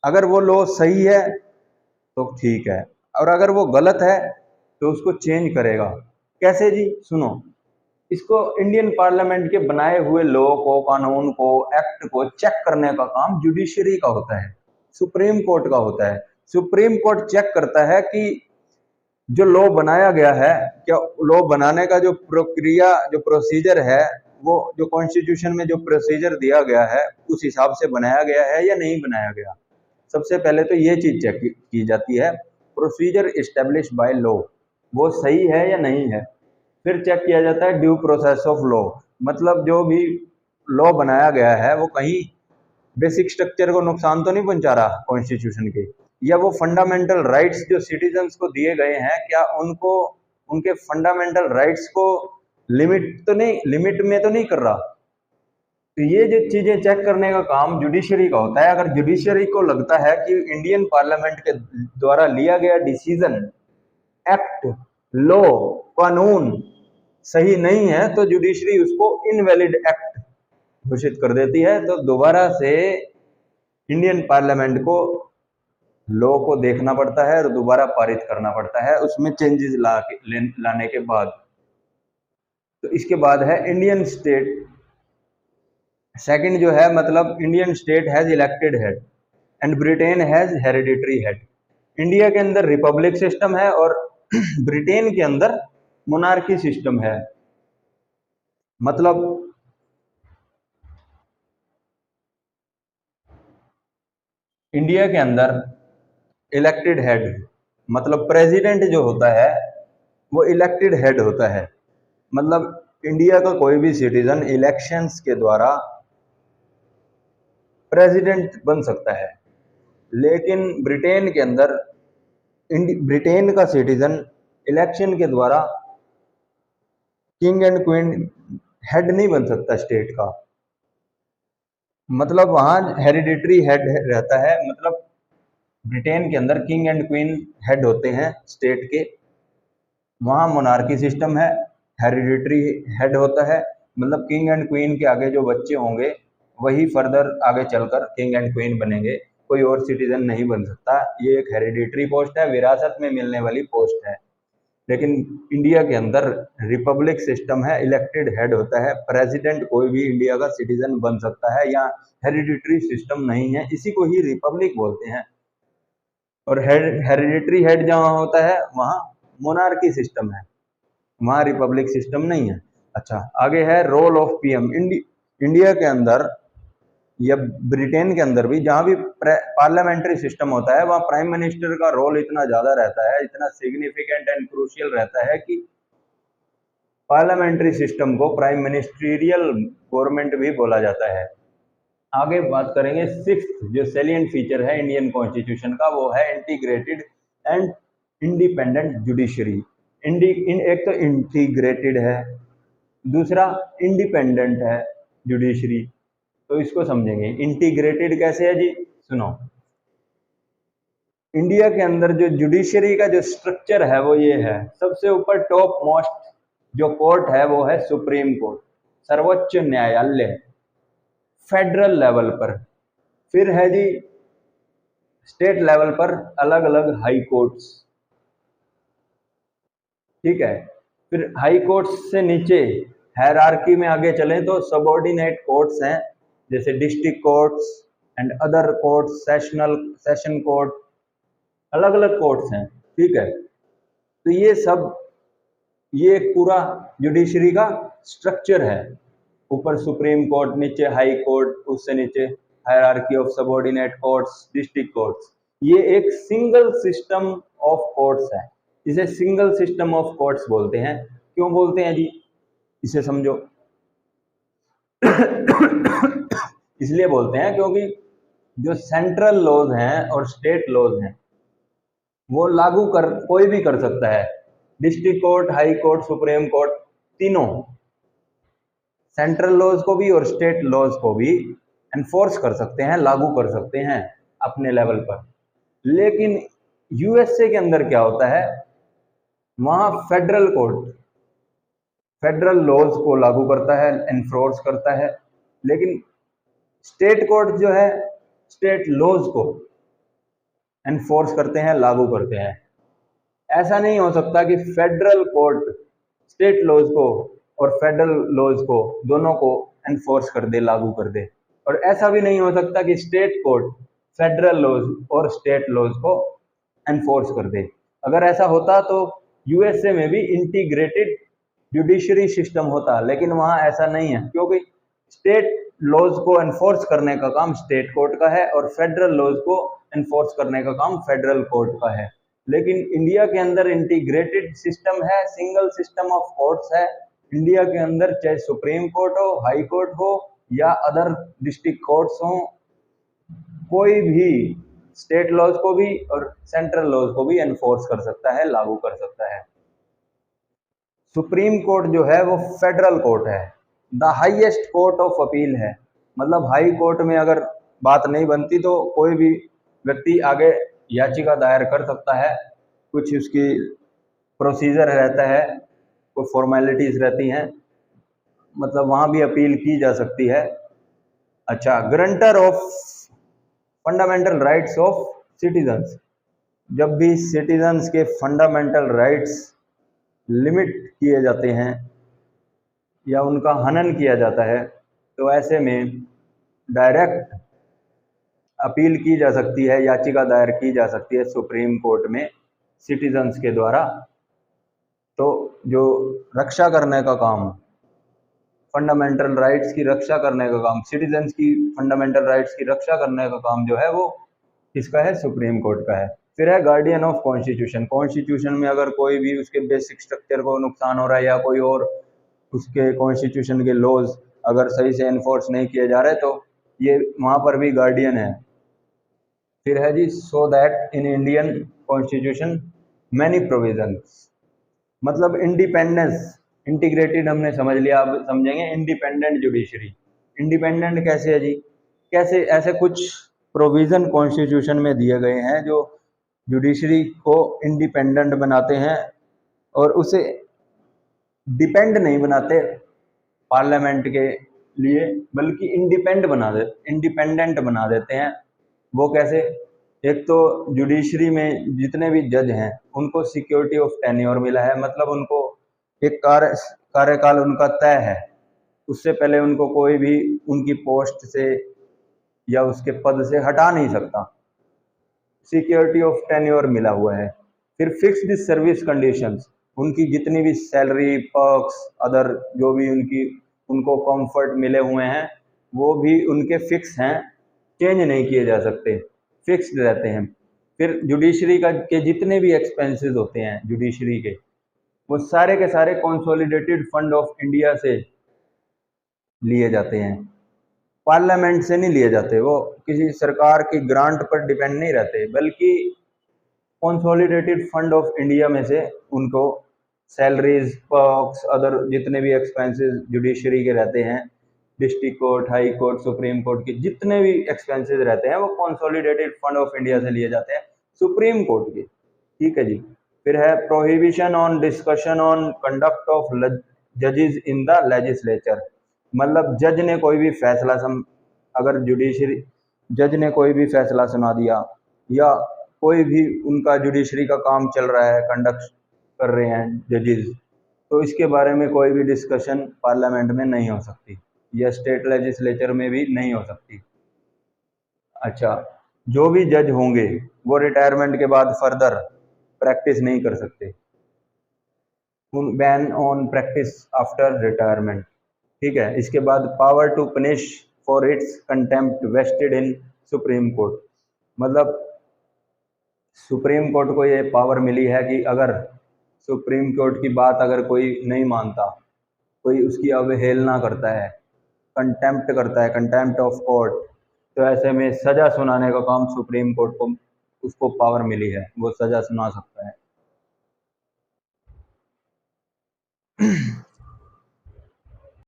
अगर वो लॉ सही है तो ठीक है, और अगर वो गलत है तो उसको चेंज करेगा। कैसे जी? सुनो, इसको इंडियन पार्लियामेंट के बनाए हुए लॉ को, कानून को, एक्ट को चेक करने का काम जुडिशरी का होता है, सुप्रीम कोर्ट का होता है। सुप्रीम कोर्ट चेक करता है कि जो लॉ बनाया गया है, क्या लॉ बनाने का जो प्रक्रिया, जो प्रोसीजर है, वो जो कॉन्स्टिट्यूशन में जो प्रोसीजर दिया गया है उस हिसाब से बनाया गया है या नहीं बनाया गया। सबसे पहले तो ये चीज चेक की जाती है, प्रोसीजर एस्टेब्लिश बाय लॉ वो सही है या नहीं है। फिर चेक किया जाता है ड्यू प्रोसेस ऑफ लॉ, मतलब जो भी लॉ बनाया गया है वो कहीं बेसिक स्ट्रक्चर को नुकसान तो नहीं पहुंचा रहा कॉन्स्टिट्यूशन के, या वो फंडामेंटल राइट्स जो सिटीजन्स को दिए गए हैं, क्या उनको, उनके फंडामेंटल राइट्स को लिमिट में तो नहीं कर रहा। तो ये जो चीजें चेक करने का काम जुडिशरी का होता है। अगर जुडिशरी को लगता है कि इंडियन पार्लियामेंट के द्वारा लिया गया डिसीजन, एक्ट, लॉ, कानून सही नहीं है, तो जुडिशरी उसको इनवैलिड एक्ट घोषित कर देती है। तो दोबारा से इंडियन पार्लियामेंट को लॉ को देखना पड़ता है और दोबारा पारित करना पड़ता है, उसमें चेंजेस लाने के बाद। तो इसके बाद है इंडियन स्टेट। सेकंड जो है, मतलब Indian state has elected head and Britain has hereditary head. India के अंदर रिपब्लिक सिस्टम है और ब्रिटेन के अंदर मोनार्की सिस्टम है। मतलब इंडिया के अंदर इलेक्टेड हेड, मतलब प्रेसिडेंट जो होता है वो इलेक्टेड हेड होता है। मतलब इंडिया का कोई भी सिटीजन इलेक्शंस के द्वारा प्रेसिडेंट बन सकता है। लेकिन ब्रिटेन के अंदर ब्रिटेन का सिटीजन इलेक्शन के द्वारा किंग एंड क्वीन हेड नहीं बन सकता स्टेट का। मतलब वहाँ हेरिडिटरी हेड रहता है। मतलब ब्रिटेन के अंदर किंग एंड क्वीन हेड होते हैं स्टेट के, वहाँ मोनार्की सिस्टम है, हेरिडिटरी हेड होता है। मतलब किंग एंड क्वीन के आगे जो बच्चे होंगे वही फर्दर आगे चलकर किंग एंड क्वीन बनेंगे, कोई और सिटीजन नहीं बन सकता। ये एक हेरिडिटरी पोस्ट है, विरासत में मिलने वाली पोस्ट है। लेकिन इंडिया के अंदर रिपब्लिक सिस्टम है, इलेक्टेड हेड होता है, प्रेसिडेंट कोई भी इंडिया का सिटीजन बन सकता है। यहाँ हेरिडिटरी सिस्टम नहीं है, इसी को ही रिपब्लिक बोलते हैं। और हेरिडिटरी हेड जहाँ होता है वहाँ मोनार्की सिस्टम है, वहाँ रिपब्लिक सिस्टम नहीं है। अच्छा, आगे है रोल ऑफ पीएम। इंडिया के अंदर या ब्रिटेन के अंदर भी जहाँ भी पार्लियामेंट्री सिस्टम होता है वहाँ प्राइम मिनिस्टर का रोल इतना ज़्यादा रहता है, इतना सिग्निफिकेंट एंड क्रूशियल रहता है कि पार्लियामेंट्री सिस्टम को प्राइम मिनिस्ट्रियल गवर्नमेंट भी बोला जाता है। आगे बात करेंगे सिक्स्थ जो सैलिएंट फीचर है इंडियन कॉन्स्टिट्यूशन का, वो है इंटीग्रेटेड एंड इंडिपेंडेंट जुडिशरी। एक तो इंटीग्रेटेड है, दूसरा इंडिपेंडेंट है जुडिशरी। तो इसको समझेंगे इंटीग्रेटेड कैसे है जी, सुनो। इंडिया के अंदर जो जुडिशरी का जो स्ट्रक्चर है वो ये है। सबसे ऊपर टॉप मोस्ट जो कोर्ट है वो है सुप्रीम कोर्ट, सर्वोच्च न्यायालय फेडरल लेवल पर। फिर है जी स्टेट लेवल पर अलग अलग हाई कोर्ट्स, ठीक है। फिर हाई कोर्ट्स से नीचे हायरार्की में आगे चलें तो सबऑर्डिनेट कोर्ट्स हैं, जैसे district courts and other courts, session court, अलग अलग कोर्ट्स हैं, ठीक है। तो ये एक पूरा जुडिशरी का स्ट्रक्चर है। ऊपर सुप्रीम कोर्ट, नीचे हाई कोर्ट, उससे नीचे hierarchy of subordinate courts, district courts. ये एक सिंगल सिस्टम ऑफ कोर्ट्स है, इसे सिंगल सिस्टम ऑफ कोर्ट्स बोलते हैं। क्यों बोलते हैं जी, इसे समझो। इसलिए बोलते हैं क्योंकि जो सेंट्रल लॉज हैं और स्टेट लॉज हैं वो लागू कर कोई भी कर सकता है। District court, high court, supreme court, तीनों सेंट्रल लॉज को भी और स्टेट लॉज को भी एनफोर्स कर सकते हैं, लागू कर सकते हैं अपने लेवल पर। लेकिन यूएसए के अंदर क्या होता है, वहां फेडरल कोर्ट फेडरल लॉज को लागू करता है, एनफोर्स करता है। लेकिन स्टेट कोर्ट जो है स्टेट लॉज को एनफोर्स करते हैं, लागू करते हैं। ऐसा नहीं हो सकता कि फेडरल कोर्ट स्टेट लॉज को और फेडरल लॉज को दोनों को एनफोर्स कर दे, लागू कर दे। और ऐसा भी नहीं हो सकता कि स्टेट कोर्ट फेडरल लॉज और स्टेट लॉज को एनफोर्स कर दे। अगर ऐसा होता तो यूएसए में भी इंटीग्रेटेड जुडिशरी सिस्टम होता, लेकिन वहां ऐसा नहीं है, क्योंकि स्टेट लॉज को एनफोर्स करने का काम स्टेट कोर्ट का है और फेडरल लॉज को एनफोर्स करने का काम फेडरल कोर्ट का है। लेकिन इंडिया के अंदर इंटीग्रेटेड सिस्टम है, सिंगल सिस्टम ऑफ कोर्ट्स है। इंडिया के अंदर चाहे सुप्रीम कोर्ट हो, हाई कोर्ट हो या अदर डिस्ट्रिक्ट कोर्ट्स हो, कोई भी स्टेट लॉज को भी और सेंट्रल लॉज को भी एनफोर्स कर सकता है, लागू कर सकता है। सुप्रीम कोर्ट जो है वो फेडरल कोर्ट है, the highest court of appeal है। मतलब हाई कोर्ट में अगर बात नहीं बनती तो कोई भी व्यक्ति आगे याचिका दायर कर सकता है। कुछ उसकी प्रोसीजर रहता है, कुछ फॉर्मेलिटीज रहती हैं, मतलब वहाँ भी अपील की जा सकती है। अच्छा, ग्रंटर of fundamental rights of citizens. जब भी सिटीजन्स के फंडामेंटल राइट्स लिमिट किए जाते हैं या उनका हनन किया जाता है तो ऐसे में डायरेक्ट अपील की जा सकती है, याचिका दायर की जा सकती है सुप्रीम कोर्ट में सिटीजन्स के द्वारा। तो जो रक्षा करने का काम, फंडामेंटल राइट्स की रक्षा करने का काम, सिटीजन्स की फंडामेंटल राइट्स की रक्षा करने का काम जो है वो किसका है? सुप्रीम कोर्ट का है। फिर है गार्डियन ऑफ कॉन्स्टिट्यूशन। कॉन्स्टिट्यूशन में अगर कोई भी उसके बेसिक स्ट्रक्चर को नुकसान हो रहा है या कोई और उसके कॉन्स्टिट्यूशन के लॉज अगर सही से एनफोर्स नहीं किए जा रहे तो ये वहाँ पर भी गार्डियन है। फिर है जी so that in Indian constitution many provisions, मतलब इंडिपेंडेंस इंटीग्रेटेड हमने समझ लिया, अब समझेंगे इंडिपेंडेंट जुडिशरी। इंडिपेंडेंट कैसे है जी? कैसे ऐसे कुछ प्रोविजन कॉन्स्टिट्यूशन में दिए गए हैं जो जुडिशरी को इंडिपेंडेंट बनाते हैं और उसे डिपेंड नहीं बनाते पार्लियामेंट के लिए, बल्कि इंडिपेंडेंट बना देते हैं। वो कैसे? एक तो जुडिशरी में जितने भी जज हैं उनको सिक्योरिटी ऑफ टेन्योर मिला है, मतलब उनको एक कार्यकाल उनका तय है, उससे पहले उनको कोई भी उनकी पोस्ट से या उसके पद से हटा नहीं सकता। सिक्योरिटी ऑफ टेन्योर मिला हुआ है। फिर फिक्स्ड सर्विस कंडीशंस, उनकी जितनी भी सैलरी पर्क्स अदर जो भी उनको कंफर्ट मिले हुए हैं वो भी उनके फिक्स हैं, चेंज नहीं किए जा सकते, फिक्स्ड रहते हैं। फिर जुडिशरी के जितने भी एक्सपेंसेस होते हैं जुडिशरी के, वो सारे के सारे कंसोलिडेटेड फंड ऑफ इंडिया से लिए जाते हैं, पार्लियामेंट से नहीं लिए जाते। वो किसी सरकार की ग्रांट पर डिपेंड नहीं रहते, बल्कि कंसोलिडेटेड फंड ऑफ इंडिया में से उनको सैलरीज पर्क्स अदर जितने भी एक्सपेंसेस जुडिशरी के रहते हैं, district court high court supreme court के जितने भी एक्सपेंसेस रहते हैं वो कंसोलिडेटेड फंड ऑफ इंडिया से लिए जाते हैं, सुप्रीम कोर्ट के। ठीक है जी। फिर है prohibition on discussion on conduct of जजेस इन द लेजिस्लेचर, मतलब जज ने कोई भी फैसला अगर जुडिशरी जज ने कोई भी फैसला सुना दिया या कोई भी उनका जुडिशरी का काम चल रहा है, कंडक्ट कर रहे हैं जजेस, तो इसके बारे में कोई भी डिस्कशन पार्लियामेंट में नहीं हो सकती या स्टेट लेजिस्लेचर में भी नहीं हो सकती। अच्छा, जो भी जज होंगे वो रिटायरमेंट के बाद फर्दर प्रैक्टिस नहीं कर सकते, ban on practice after retirement. ठीक है। इसके बाद power to punish for its contempt vested in Supreme Court, मतलब सुप्रीम कोर्ट को ये पावर मिली है कि अगर सुप्रीम कोर्ट की बात अगर कोई नहीं मानता, कोई उसकी अवहेलना करता है, कंटेम्प्ट करता है, कंटेम्प्ट ऑफ कोर्ट, तो ऐसे में सजा सुनाने का काम सुप्रीम कोर्ट को उसको पावर मिली है, वो सजा सुना सकता है।